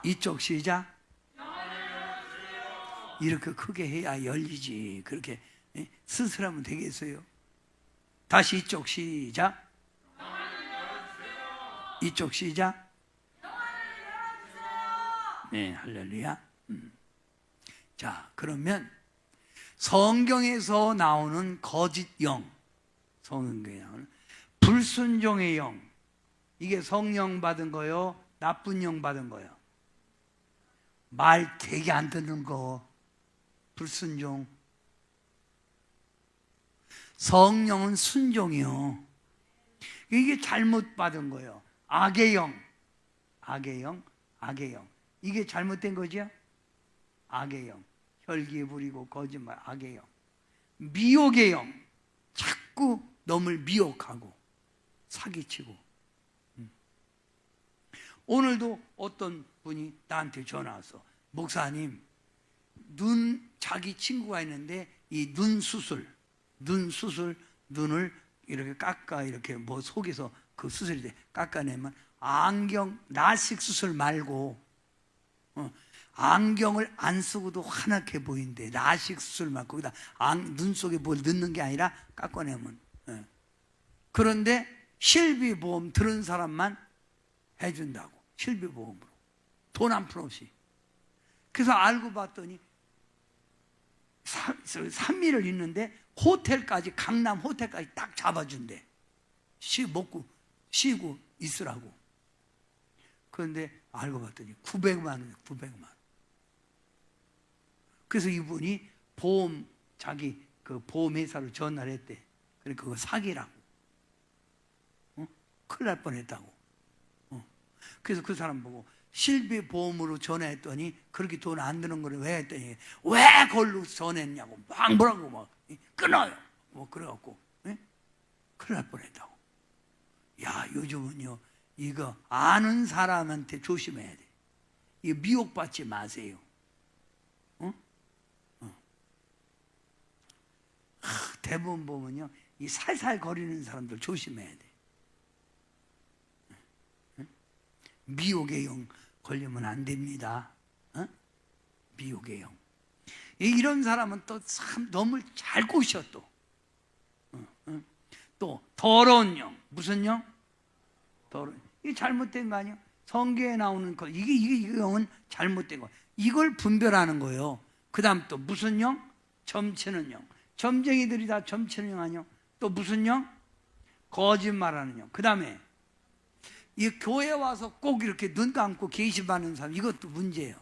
이쪽 시작. 이렇게 크게 해야 열리지. 그렇게 스스로하면 되겠어요? 다시 이쪽 시작. 이쪽 시작. 네, 할렐루야. 자, 그러면 성경에서 나오는 거짓 영, 성경에 나오는 불순종의 영, 이게 성령 받은 거요, 나쁜 영 받은 거요? 말 되게 안 듣는 거, 불순종. 성령은 순종이요. 이게 잘못 받은 거예요. 악의 영, 악의 영, 악의 영. 이게 잘못된 거죠? 악의 영. 혈기 부리고 거짓말, 악의 영. 미혹의 영. 자꾸 너를 미혹하고 사기치고. 오늘도 어떤 분이 나한테 전화 와서 목사님, 자기 친구가 있는데 이 눈 수술, 눈을 이렇게 깎아 이렇게 뭐 속에서 그 수술이 돼 깎아내면 라식 수술 말고 안경을 안 쓰고도 환하게 보인대. 라식 수술만 거기다 눈 속에 뭘 넣는 게 아니라 깎아내면. 그런데 실비보험 들은 사람만 해준다고. 실비보험으로 돈 한 푼 없이. 그래서 알고 봤더니 산미를 있는데 호텔까지, 강남 호텔까지 딱 잡아준대. 먹고 쉬고 있으라고. 그런데 알고 봤더니 900만 원, 900만 원. 그래서 이분이 자기 그 보험회사로 전화를 했대. 그러니까 그거 사기라고. 큰일 날 뻔했다고. 그래서 그 사람 보고 실비 보험으로 전화했더니 그렇게 돈 안 드는 거를 왜 했더니 왜 그걸로 전화했냐고 막 뭐라고 막 끊어요. 뭐 그래갖고 큰일 날 뻔했다고. 야, 요즘은요 이거 아는 사람한테 조심해야 돼. 이거 미혹받지 마세요. 대부분 보면요 이 살살 거리는 사람들 조심해야 돼. 미혹의 영 걸리면 안 됩니다. 미혹의 영. 이런 사람은 또 참 너무 잘 꼬셔 또. 또 더러운 영. 무슨 영? 더러운. 이게 잘못된 거 아니야? 성경에 나오는 거 이게 영은 잘못된 거. 이걸 분별하는 거예요. 그다음 또 무슨 영? 점치는 영. 점쟁이들이 다 점치는 영 아니요? 또 무슨 영? 거짓말하는 영. 그다음에 이 교회 와서 꼭 이렇게 눈 감고 계시받는 사람, 이것도 문제예요.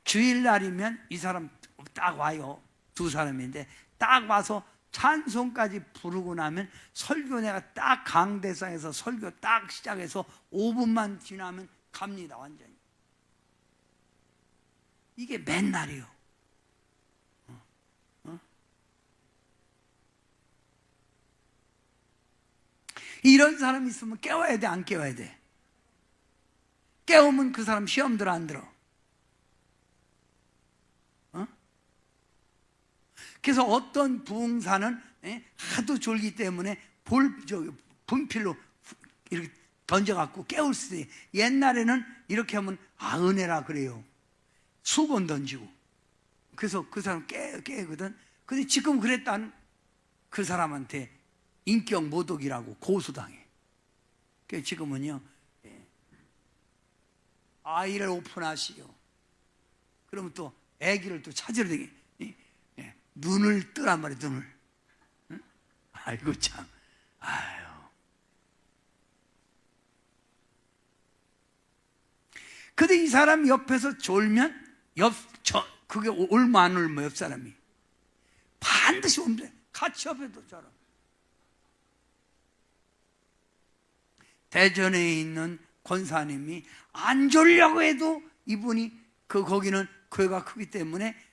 주일날이면 이 사람 딱 와요. 두 사람인데 딱 와서 찬송까지 부르고 나면 설교 내가 딱 강대상에서 설교 딱 시작해서 5분만 지나면 갑니다. 완전히. 이게 맨날이요. 이런 사람이 있으면 깨워야 돼, 안 깨워야 돼? 깨우면 그 사람 시험 들어, 안 들어? 그래서 어떤 부흥사는 하도 졸기 때문에 분필로 이렇게 던져갖고 깨울 수 있어요. 옛날에는 이렇게 하면 은혜라 그래요. 수건 던지고. 그래서 그 사람 깨거든. 근데 지금 그랬다는 그 사람한테 인격 모독이라고 고소당해. 그래서 지금은요, 아이를 오픈하시오. 그러면 또 아기를 또 찾으러 되게 눈을 뜨란 말이야, 눈을. 응? 아이고 참, 아유. 근데 이 사람 옆에서 졸면 그게 얼마 안 얼마 옆 사람이 반드시 옵니다. 같이 옆에도 자라. 대전에 있는 권사님이 안 졸려고 해도 이분이 거기는 교회가 크기 때문에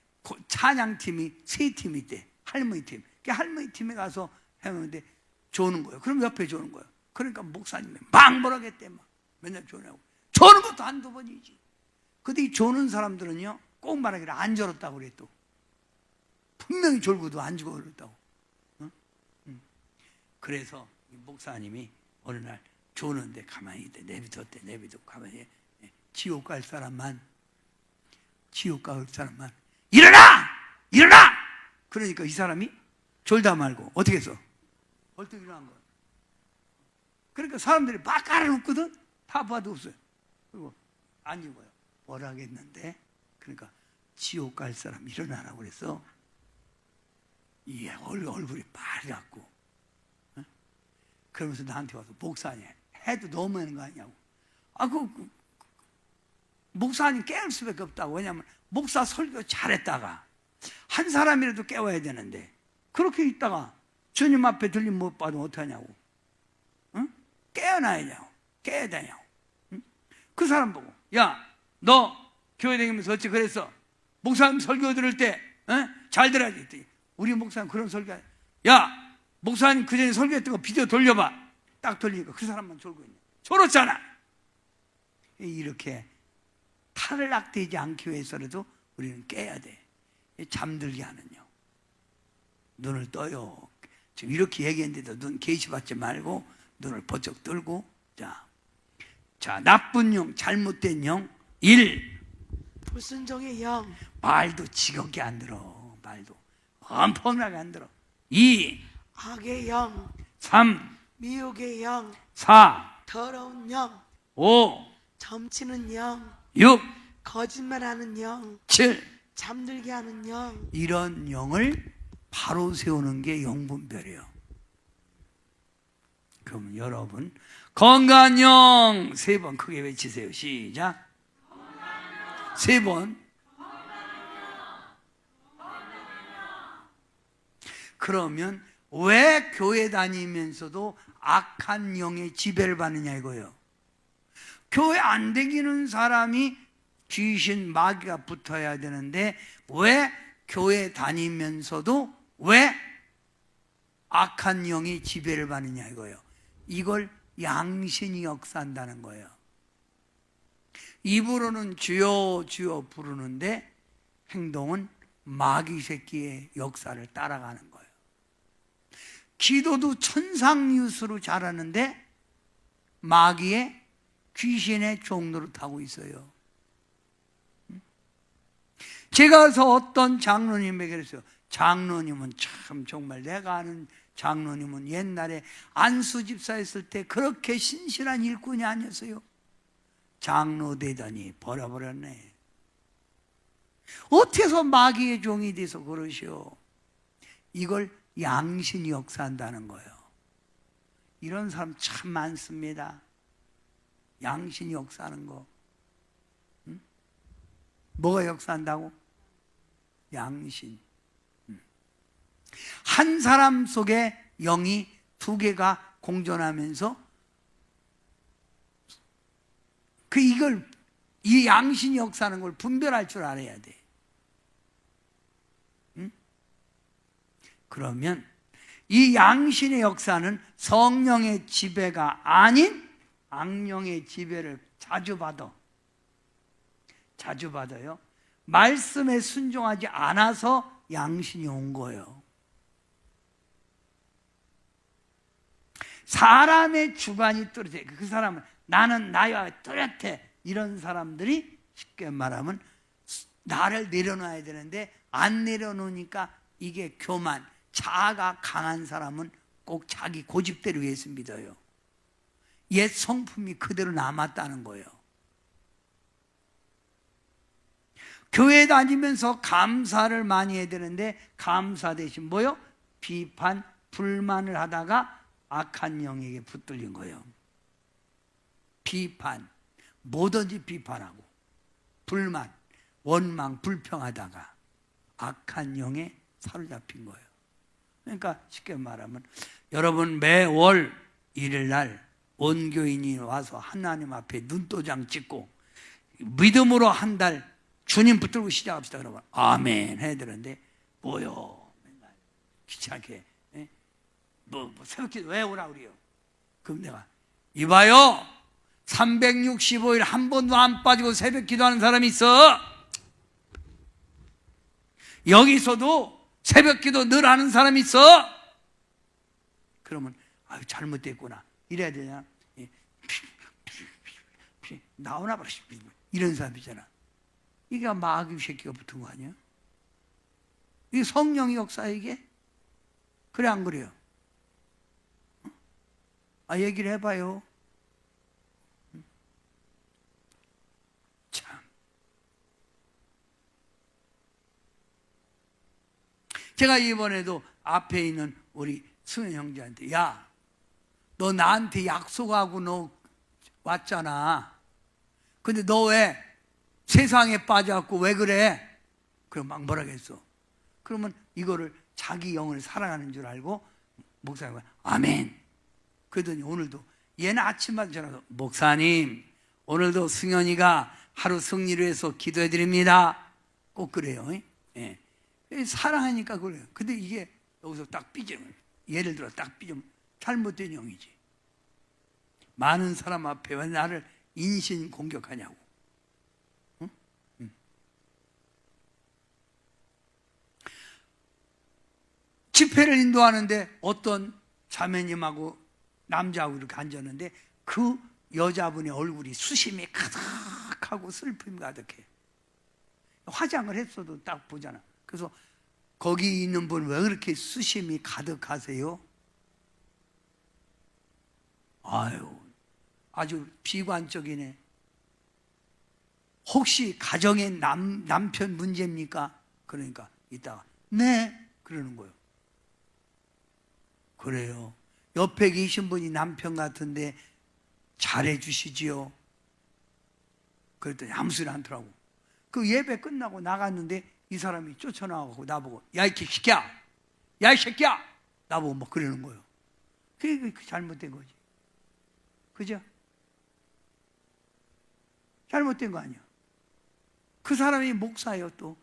찬양팀이 세 팀이 있대. 할머니 팀. 그 할머니 팀에 가서 해놓는데 조는 거예요. 그럼 옆에 조는 거예요. 그러니까 목사님이 막 뭐라겠대. 막 맨날 조냐고. 조는 것도 한두 번이지. 근데 이 조는 사람들은요 꼭 말하기를 안 졸었다고 그래. 또 분명히 졸고도 안 죽어 그랬다고. 그래서 이 목사님이 어느 날 조는데 가만히 있대. 내비뒀대. 내비두고 가만히 해. 지옥 갈 사람만 일어나! 일어나! 그러니까 이 사람이 졸다 말고 어떻게 했어? 벌떡 일어난 거야. 그러니까 사람들이 막 깔아놓거든. 다 봐도 없어요. 그리고 안 죽어요. 뭐라 하겠는데? 그러니까 지옥 갈 사람 일어나라고 그랬어. 이 얼굴이 빨갛고. 그러면서 나한테 와서 목사님 해도 너무하는 거 아니냐고. 목사님 깨울 수밖에 없다고. 왜냐하면 목사 설교 잘했다가 한 사람이라도 깨워야 되는데 그렇게 있다가 주님 앞에 들림 못 받으면 어떡하냐고. 응? 깨어나야냐고. 깨야 되냐고. 응? 그 사람 보고 야, 너 교회 다니면서 어찌 그랬어? 목사님 설교 들을 때 잘 들어야지 했더니 우리 목사님 그런 설교 야, 목사님 그 전에 설교했던 거 비디오 돌려봐. 딱 돌리니까 그 사람만 졸고 있네. 졸었잖아. 이렇게 탈락되지 않기 위해서라도 우리는 깨야 돼. 잠들게 하는요. 눈을 떠요. 지금 이렇게 얘기했는데도 눈 계시받지 말고 눈을 번쩍 뜨고. 자, 나쁜 영, 잘못된 영. 1. 불순종의 영. 말도 지겹게 안 들어. 말도 엄청나게 안 들어. 2. 악의 영. 3. 미혹의 영. 4. 더러운 영. 5. 점치는 영. 6. 거짓말하는 영. 7. 잠들게 하는 영. 이런 영을 바로 세우는 게 영분별이에요. 그럼 여러분 건강한 영 3번 크게 외치세요. 시작. 3번. 그러면 왜 교회 다니면서도 악한 영의 지배를 받느냐 이거예요. 교회 안 다니는 사람이 귀신 마귀가 붙어야 되는데 왜 교회 다니면서도 왜 악한 영이 지배를 받느냐 이거예요. 이걸 양신이 역사한다는 거예요. 입으로는 주여 주여 부르는데 행동은 마귀 새끼의 역사를 따라가는 거예요. 기도도 천상유수로 잘하는데 마귀의 귀신의 종로를 타고 있어요. 제가 가서 어떤 장로님에게 그랬어요. 장로님은 참 정말 내가 아는 장로님은 옛날에 안수집사 했을 때 그렇게 신실한 일꾼이 아니었어요. 장로 되더니 버려버렸네. 어떻게 해서 마귀의 종이 돼서 그러시오. 이걸 양신이 역사한다는 거예요. 이런 사람 참 많습니다. 양신이 역사하는 거. 응? 뭐가 역사한다고? 양신. 한 사람 속에 영이 2개가 공존하면서 이 양신이 역사하는 걸 분별할 줄 알아야 돼. 응? 그러면 이 양신의 역사는 성령의 지배가 아닌 악령의 지배를 자주 받아요. 말씀에 순종하지 않아서 양신이 온 거예요. 사람의 주관이 뚜렷해. 그 사람은 나는 나야 뚜렷해. 이런 사람들이 쉽게 말하면 나를 내려놔야 되는데 안 내려놓으니까 이게 교만, 자아가 강한 사람은 꼭 자기 고집대로 예수 믿어요. 옛 성품이 그대로 남았다는 거예요. 교회 다니면서 감사를 많이 해야 되는데 감사 대신 뭐요? 비판, 불만을 하다가 악한 영에게 붙들린 거예요. 비판, 뭐든지 비판하고 불만, 원망, 불평하다가 악한 영에 사로잡힌 거예요. 그러니까 쉽게 말하면 여러분 매월 1일 날 온교인이 와서 하나님 앞에 눈도장 찍고 믿음으로 한 달 주님 붙들고 시작합시다. 그러면 아멘 해야 되는데 뭐요? 맨날 귀찮게 뭐 새벽기도 왜 오라 그래요? 그럼 내가 이봐요 365일 한 번도 안 빠지고 새벽 기도하는 사람이 있어. 여기서도 새벽 기도 늘 하는 사람이 있어. 그러면 아유 잘못됐구나 이래야 되냐? 나오나 봐라 이런 사람이잖아. 이게 마귀 새끼가 붙은 거 아니야? 이게 성령의 역사야 이게? 그래 안 그래요? 아 얘기를 해봐요. 참 제가 이번에도 앞에 있는 우리 승현 형제한테 야 너 나한테 약속하고 너 왔잖아. 근데 너 왜 세상에 빠져갖고 왜 그래? 그럼 막 뭐라 그랬어. 그러면 이거를 자기 영을 사랑하는 줄 알고 목사가 아멘. 그러더니 오늘도 얘는 아침마다 전화해서 목사님 오늘도 승현이가 하루 승리를 위해서 기도해 드립니다. 꼭 그래요. 예. 사랑하니까 그래요. 근데 이게 여기서 딱 삐지면 예를 들어 딱 삐지면 잘못된 영이지. 많은 사람 앞에 왜 나를 인신 공격하냐고. 응? 응. 집회를 인도하는데 어떤 자매님하고 남자하고 이렇게 앉았는데 그 여자분의 얼굴이 수심이 가득하고 슬픔이 가득해. 화장을 했어도 딱 보잖아. 그래서 거기 있는 분 왜 그렇게 수심이 가득하세요? 아유, 아주 비관적이네. 혹시 가정의 남편 문제입니까? 그러니까 이따가 네 그러는 거예요. 그래요. 옆에 계신 분이 남편 같은데 잘해 주시지요? 그랬더니 아무 소리 안 하더라고. 그 예배 끝나고 나갔는데 이 사람이 쫓아나가고 나보고 야 이 새끼야, 야 이 새끼야, 나보고 뭐 그러는 거예요. 그게 잘못된 거지. 그죠? 잘못된 거 아니야. 그 사람이 목사예요. 또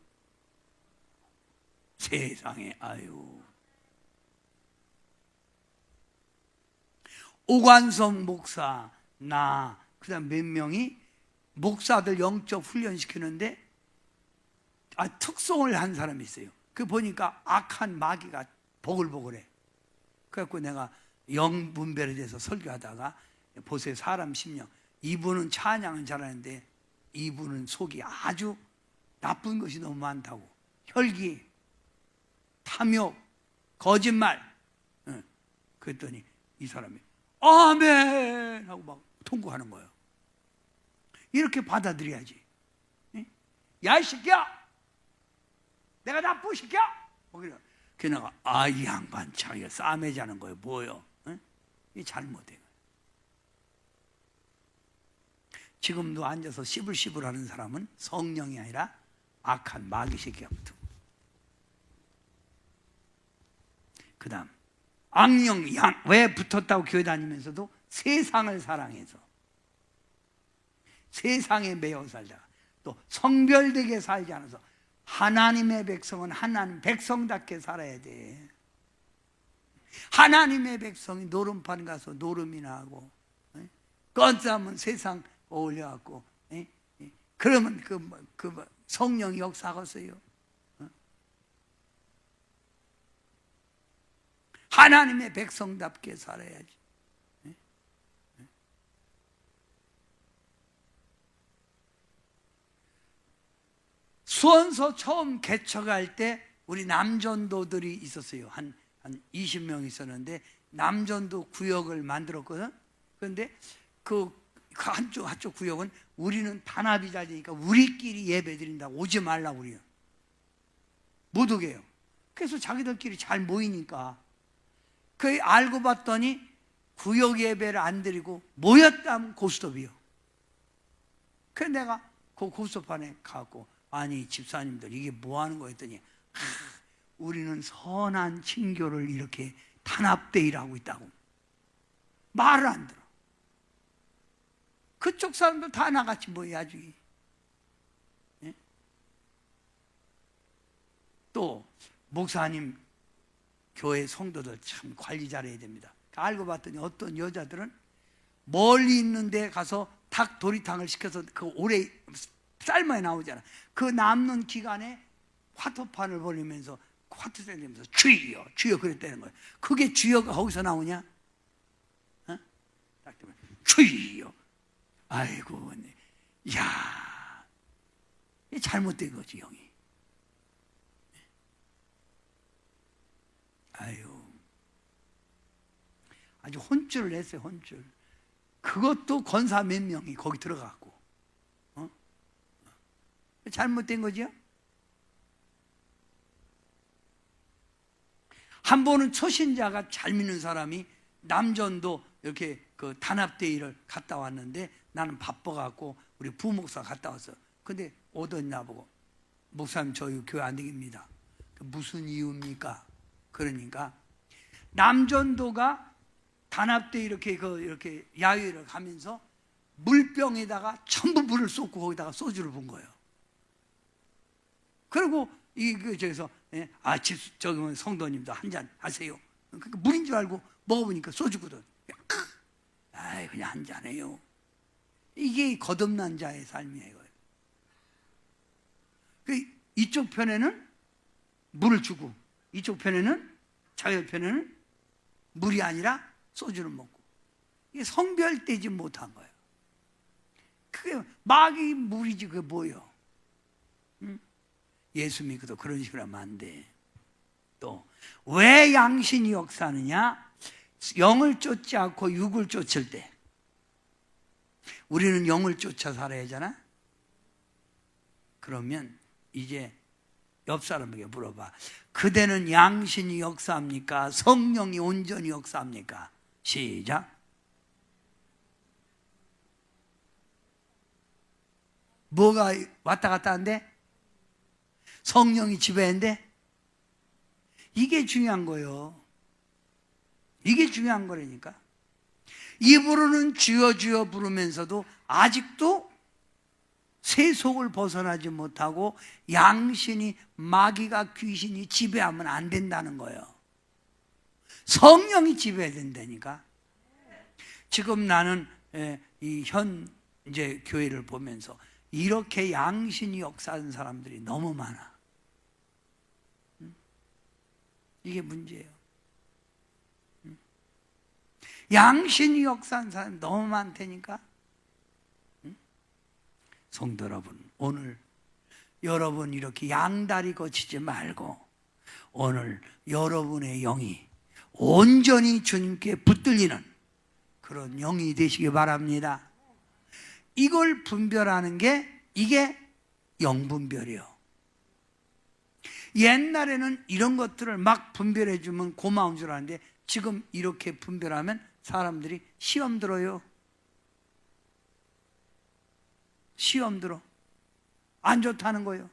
세상에. 아유, 오관성 목사, 나 그다음 몇 명이 목사들 영적 훈련 시키는데 특송을 한 사람이 있어요. 그 보니까 악한 마귀가 보글보글해. 그래갖고 내가 영 분별에 대해서 설교하다가 보세요. 사람 심령. 이분은 찬양은 잘하는데 이분은 속이 아주 나쁜 것이 너무 많다고. 혈기, 탐욕, 거짓말. 그랬더니 이 사람이 아멘 하고 막 통곡하는 거예요. 이렇게 받아들여야지. 야 이 새끼야, 내가 나쁜 새끼야. 그래. 그나가 이 양반 자기가 싸매자는 거예요. 뭐요? 이 잘못된 거예요. 지금도 앉아서 시불시불 하는 사람은 성령이 아니라 악한 마귀 새끼가 붙은 거예요. 그 다음 악령 양. 왜 붙었다고 교회 다니면서도 세상을 사랑해서 세상에 매여 살다가 또 성별되게 살지 않아서 하나님의 백성은 하나님 백성답게 살아야 돼. 하나님의 백성이 노름판 가서 노름이나 하고 건싸면 세상 어울려갖고 그러면 그 성령이 역사하겠어요. 하나님의 백성답게 살아야지. 수원서 처음 개척할 때 우리 남전도들이 있었어요. 한 20명 있었는데 남전도 구역을 만들었거든. 그런데 그 한쪽 구역은 우리는 단합이 잘 되니까 우리끼리 예배 드린다고 오지 말라고 그래요. 못 오게 해요. 그래서 자기들끼리 잘 모이니까 그 알고 봤더니 구역 예배를 안 드리고 모였다면 고스톱이요. 그래서 내가 그 고스톱판에 가고 아니 집사님들 이게 뭐 하는 거 했더니 우리는 선한 친교를 이렇게 단합대회를 하고 있다고. 말을 안 들어. 그쪽 사람들 다 나같이 모여야지. 예? 또 목사님 교회 성도들 참 관리 잘해야 됩니다. 알고 봤더니 어떤 여자들은 멀리 있는 데 가서 닭 도리탕을 시켜서 그 오래 삶아야 나오잖아. 그 남는 기간에 화토판을 벌리면서 화토 땡기면서 주여 주여 그랬다는 거예요. 그게 주여가 거기서 나오냐? 딱 되면 주여. 아이고, 야, 이 잘못된 거지 형이. 아유, 아주 혼쭐을 냈어요. 혼쭐. 그것도 권사 몇 명이 거기 들어갔고. 잘못된 거죠? 한 번은 초신자가 잘 믿는 사람이 남전도 이렇게 그 단합대회를 갔다 왔는데 나는 바빠갖고 우리 부목사 갔다 왔어. 근데 오더니 나보고 목사님 저희 교회 안 되겠습니다. 무슨 이유입니까? 그러니까 남전도가 단합대회 이렇게 야외를 가면서 물병에다가 전부 물을 쏟고 거기다가 소주를 본 거예요. 그리고 저기서 저기 성도님도 한 잔 하세요. 그러니까 물인 줄 알고 먹어보니까 소주거든. 그냥 한 잔해요. 이게 거듭난 자의 삶이에요. 이쪽 편에는 물을 주고 이쪽 편에는 자기 편에는 물이 아니라 소주를 먹고 이게 성별되지 못한 거예요. 그게 마귀 물이지 그게 뭐예요? 응? 예수 믿고도 그런 식으로 하면 안 돼. 또 왜 양신이 역사하느냐? 영을 쫓지 않고 육을 쫓을 때 우리는 영을 쫓아 살아야 하잖아. 그러면 이제 옆 사람에게 물어봐. 그대는 양신이 역사합니까? 성령이 온전히 역사합니까? 시작. 뭐가 왔다 갔다 한대? 성령이 지배한대? 이게 중요한 거예요. 이게 중요한 거라니까. 입으로는 주여 주여 부르면서도 아직도 세속을 벗어나지 못하고 양신이, 마귀가, 귀신이 지배하면 안 된다는 거예요. 성령이 지배해야 된다니까. 지금 나는 이 현재 교회를 보면서 이렇게 양신이 역사하는 사람들이 너무 많아. 이게 문제예요. 양신이 역사하는 사람이 너무 많다니까. 성도 여러분, 오늘 여러분 이렇게 양다리 거치지 말고 오늘 여러분의 영이 온전히 주님께 붙들리는 그런 영이 되시기 바랍니다. 이걸 분별하는 게 이게 영분별이에요. 옛날에는 이런 것들을 막 분별해 주면 고마운 줄 아는데 지금 이렇게 분별하면 사람들이 시험 들어요. 시험 들어. 안 좋다는 거예요.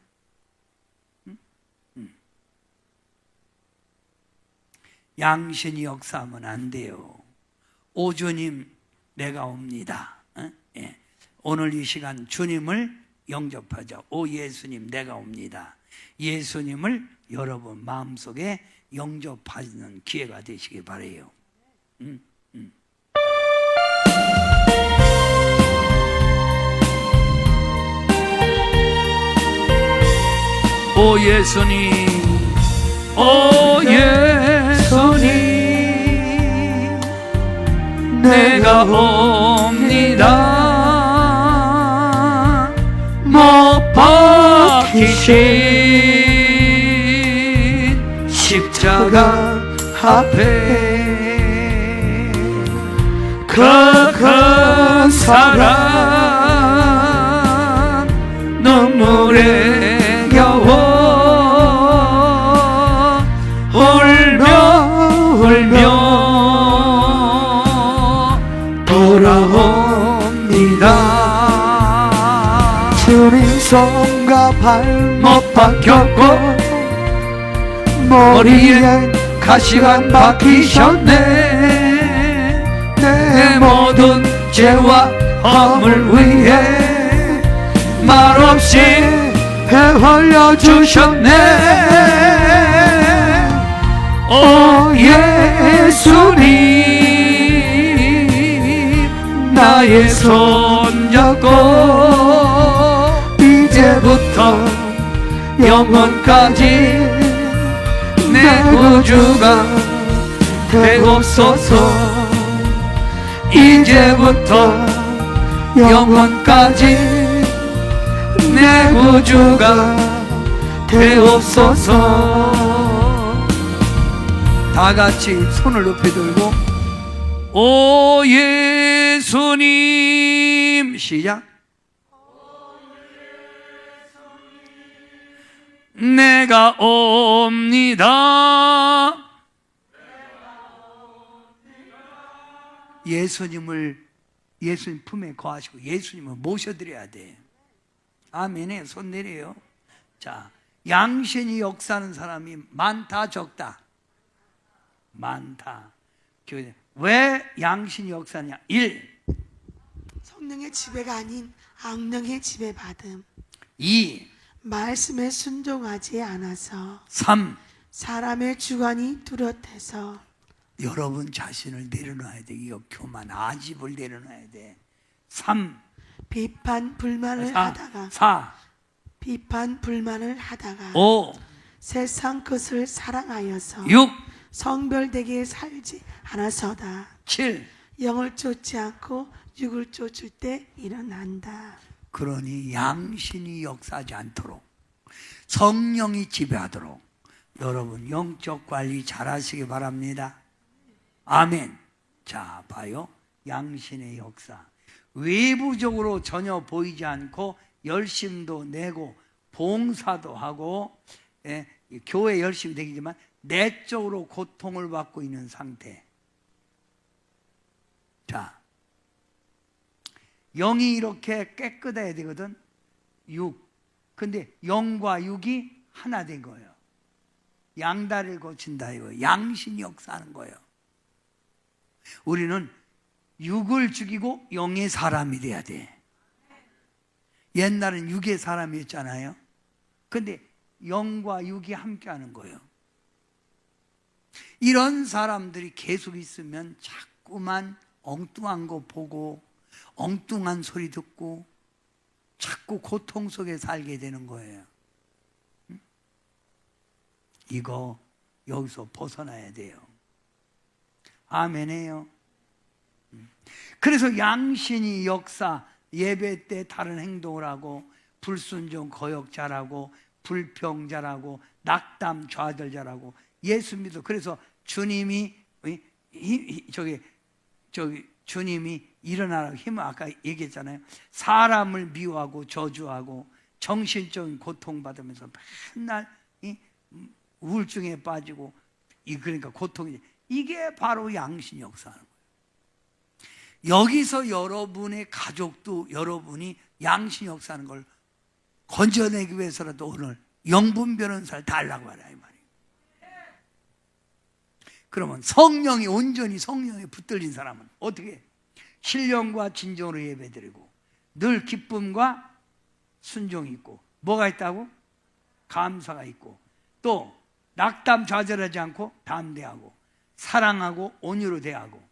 양신이 역사하면 안 돼요. 오 주님, 내가 옵니다. 예. 오늘 이 시간 주님을 영접하자. 오 예수님, 내가 옵니다. 예수님을 여러분 마음속에 영접하는 기회가 되시기 바라요. 오 예수님, 오 예수님, 내가 옵니다. 못 박히신 십자가 앞에 그 큰 사랑 눈물에 겨워 울며 돌아옵니다. 주님 손과 발못 박혔고 머리에 가시가 박히셨네. 내 모든 죄와 허물 위해 말없이 회 흘려주셨네. 오 예수님, 나의 손 잡고 이제부터 영원까지 내 구주가 되옵소서. 이제부터 영원까지 내 구주가 되옵소서. 다 같이 손을 높이 들고 오 예수님, 시작. 내가 옵니다. 예수님 품에 거하시고 예수님을 모셔드려야 돼. 아멘에 손 내려요. 자, 양신이 역사하는 사람이 많다 적다? 많다. 왜 양신이 역사하냐? 1. 성령의 지배가 아닌 악령의 지배받음. 2. 말씀에 순종하지 않아서. 3. 사람의 주관이 뚜렷해서. 여러분 자신을 내려놔야 돼. 이거 교만 아집을 내려놔야 돼. 3. 비판 불만을 하다가. 4. 비판 불만을 하다가. 5. 세상 것을 사랑하여서. 6. 성별되게 살지 않아서다. 7. 영을 쫓지 않고 육을 쫓을 때 일어난다. 그러니 양신이 역사하지 않도록 성령이 지배하도록 여러분 영적 관리 잘 하시기 바랍니다. 아멘. 자, 봐요. 양신의 역사. 외부적으로 전혀 보이지 않고 열심도 내고 봉사도 하고 교회 열심히 되기지만 내적으로 고통을 받고 있는 상태. 자, 영이 이렇게 깨끗해야 되거든. 육. 근데 영과 육이 하나 된 거예요. 양다리를 고친다 이거예요. 양신이 역사하는 거예요. 우리는 육을 죽이고 영의 사람이 돼야 돼. 옛날엔 육의 사람이었잖아요. 근데 영과 육이 함께하는 거예요. 이런 사람들이 계속 있으면 자꾸만 엉뚱한 거 보고 엉뚱한 소리 듣고 자꾸 고통 속에 살게 되는 거예요. 이거 여기서 벗어나야 돼요. 아멘이에요. 그래서 양신이 역사, 예배 때 다른 행동을 하고 불순종 거역자라고 불평자라고 낙담 좌절자라고 예수 믿어. 그래서 주님이 주님이 일어나라고 힘을 아까 얘기했잖아요. 사람을 미워하고 저주하고 정신적인 고통받으면서 맨날 우울증에 빠지고 그러니까 고통이 이게 바로 양신이 역사하는 거예요. 여기서 여러분의 가족도 여러분이 양신이 역사하는 걸 건져내기 위해서라도 오늘 영분 변호사를 달라고 하라 이 말이에요. 그러면 성령이 온전히 성령에 붙들린 사람은 어떻게 해? 신령과 진정으로 예배드리고 늘 기쁨과 순종이 있고 뭐가 있다고? 감사가 있고 또 낙담 좌절하지 않고 담대하고 사랑하고 온유로 대하고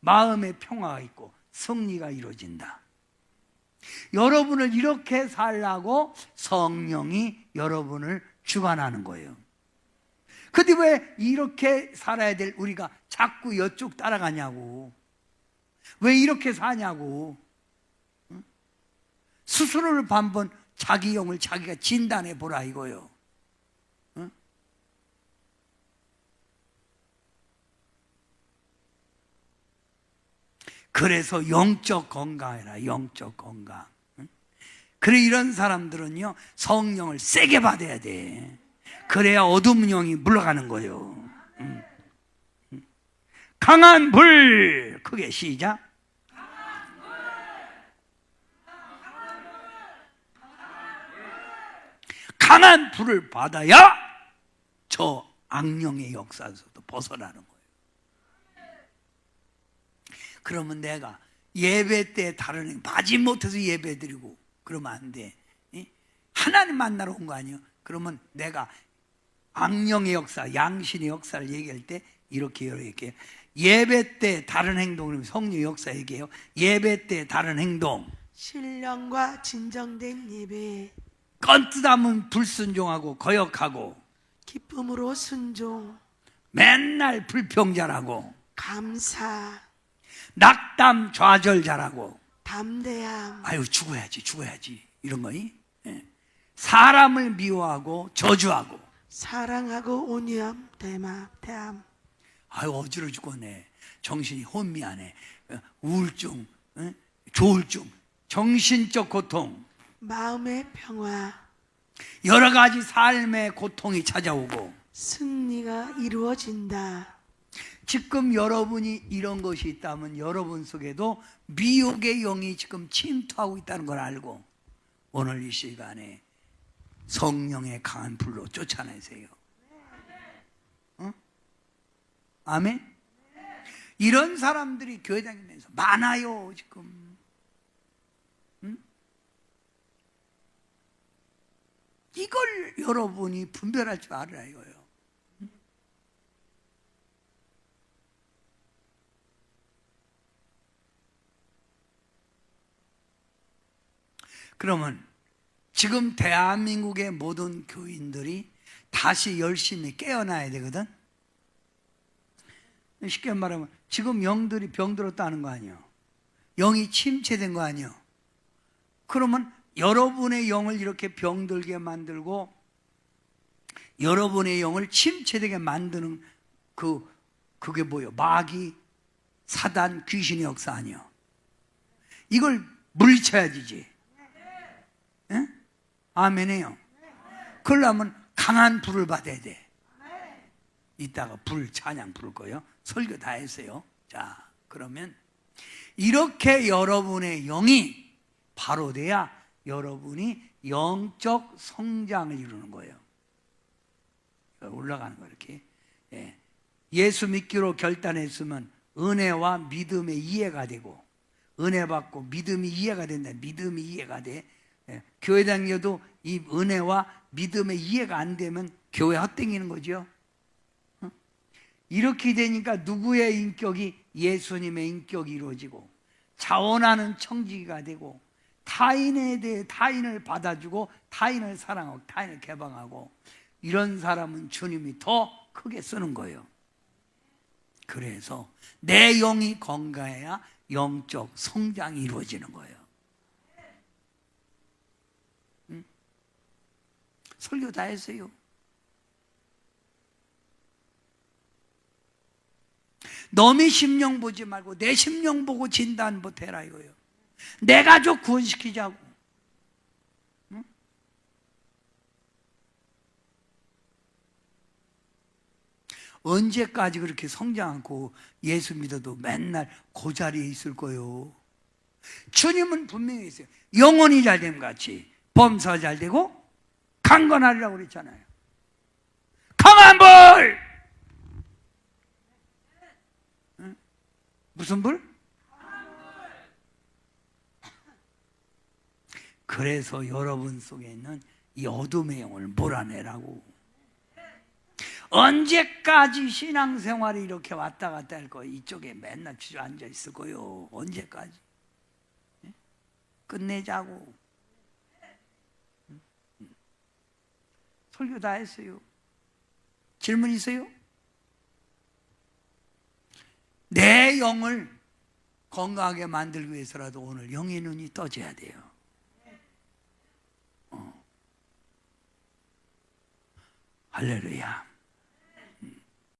마음의 평화가 있고 승리가 이루어진다. 여러분을 이렇게 살라고 성령이 여러분을 주관하는 거예요. 근데 왜 이렇게 살아야 될 우리가 자꾸 이쪽 따라가냐고. 왜 이렇게 사냐고. 스스로를 한번 자기 영을 자기가 진단해 보라 이거예요. 그래서 영적 건강해라. 영적 건강. 그래 이런 사람들은요 성령을 세게 받아야 돼. 그래야 어두운 영이 물러가는 거예요. 강한 불 크게 시작. 강한 불을 받아야 저 악령의 역사에서도 벗어나는 거예요. 그러면 내가 예배 때 다른 마지못해서 예배 드리고 그러면 안 돼. 하나님 만나러 온 거 아니에요. 그러면 내가 악령의 역사, 양신의 역사를 얘기할 때 이렇게 예배 때 다른 행동을 성령의 역사 얘기해요. 예배 때 다른 행동 신령과 진정된 예배 껌뜨담은 불순종하고 거역하고 기쁨으로 순종 맨날 불평자라고 감사 낙담 좌절자라고 담대함 아유 죽어야지 이런 거니 사람을 미워하고 저주하고 사랑하고 온유함 대함 아유 어지러 죽겠네. 정신이 혼미하네. 우울증 조울증 정신적 고통 마음의 평화 여러 가지 삶의 고통이 찾아오고 승리가 이루어진다. 지금 여러분이 이런 것이 있다면 여러분 속에도 미혹의 영이 지금 침투하고 있다는 걸 알고 오늘 이 시간에 성령의 강한 불로 쫓아내세요. 아멘? 이런 사람들이 교회 다니면서 많아요 지금. 이걸 여러분이 분별할 줄 알아야 이거예요. 그러면 지금 대한민국의 모든 교인들이 다시 열심히 깨어나야 되거든. 쉽게 말하면 지금 영들이 병들었다는 거 아니에요. 영이 침체된 거 아니에요. 그러면 여러분의 영을 이렇게 병들게 만들고 여러분의 영을 침체되게 만드는 그게 뭐예요? 마귀, 사단, 귀신의 역사 아니에요. 이걸 물리쳐야 되지. 예? 아멘이에요. 그러려면 강한 불을 받아야 돼. 이따가 불 찬양 부를 거예요. 설교 다 했어요. 자, 그러면 이렇게 여러분의 영이 바로 돼야 여러분이 영적 성장을 이루는 거예요. 올라가는 거예요. 이렇게. 예수 믿기로 결단했으면 은혜와 믿음의 이해가 되고, 은혜 받고 믿음이 이해가 된다. 믿음이 이해가 돼. 교회 다녀도 이 은혜와 믿음의 이해가 안 되면 교회 헛다니는 거죠. 이렇게 되니까 누구의 인격이 예수님의 인격이 이루어지고, 자원하는 청지기가 되고, 타인에 대해 타인을 받아주고, 타인을 사랑하고, 타인을 개방하고, 이런 사람은 주님이 더 크게 쓰는 거예요. 그래서 내 영이 건강해야 영적 성장이 이루어지는 거예요. 설교 다 했어요. 너의 심령 보지 말고 내 심령 보고 진단 못해라 이거예요. 내 가족 구원시키자고. 응? 언제까지 그렇게 성장하고 예수 믿어도 맨날 그 자리에 있을 거예요. 주님은 분명히 있어요. 영혼이 잘 되면 같이 범사가 잘 되고 강건하리라고 그랬잖아요. 강한 불! 응? 무슨 불? 그래서 여러분 속에 있는 이 어둠의 영혼을 몰아내라고. 언제까지 신앙생활이 이렇게 왔다 갔다 할 거예요? 이쪽에 맨날 주저앉아 있을 거예요. 언제까지? 끝내자고. 설교 다 했어요. 질문 있어요? 내 영을 건강하게 만들기 위해서라도 오늘 영의 눈이 떠져야 돼요. 할렐루야.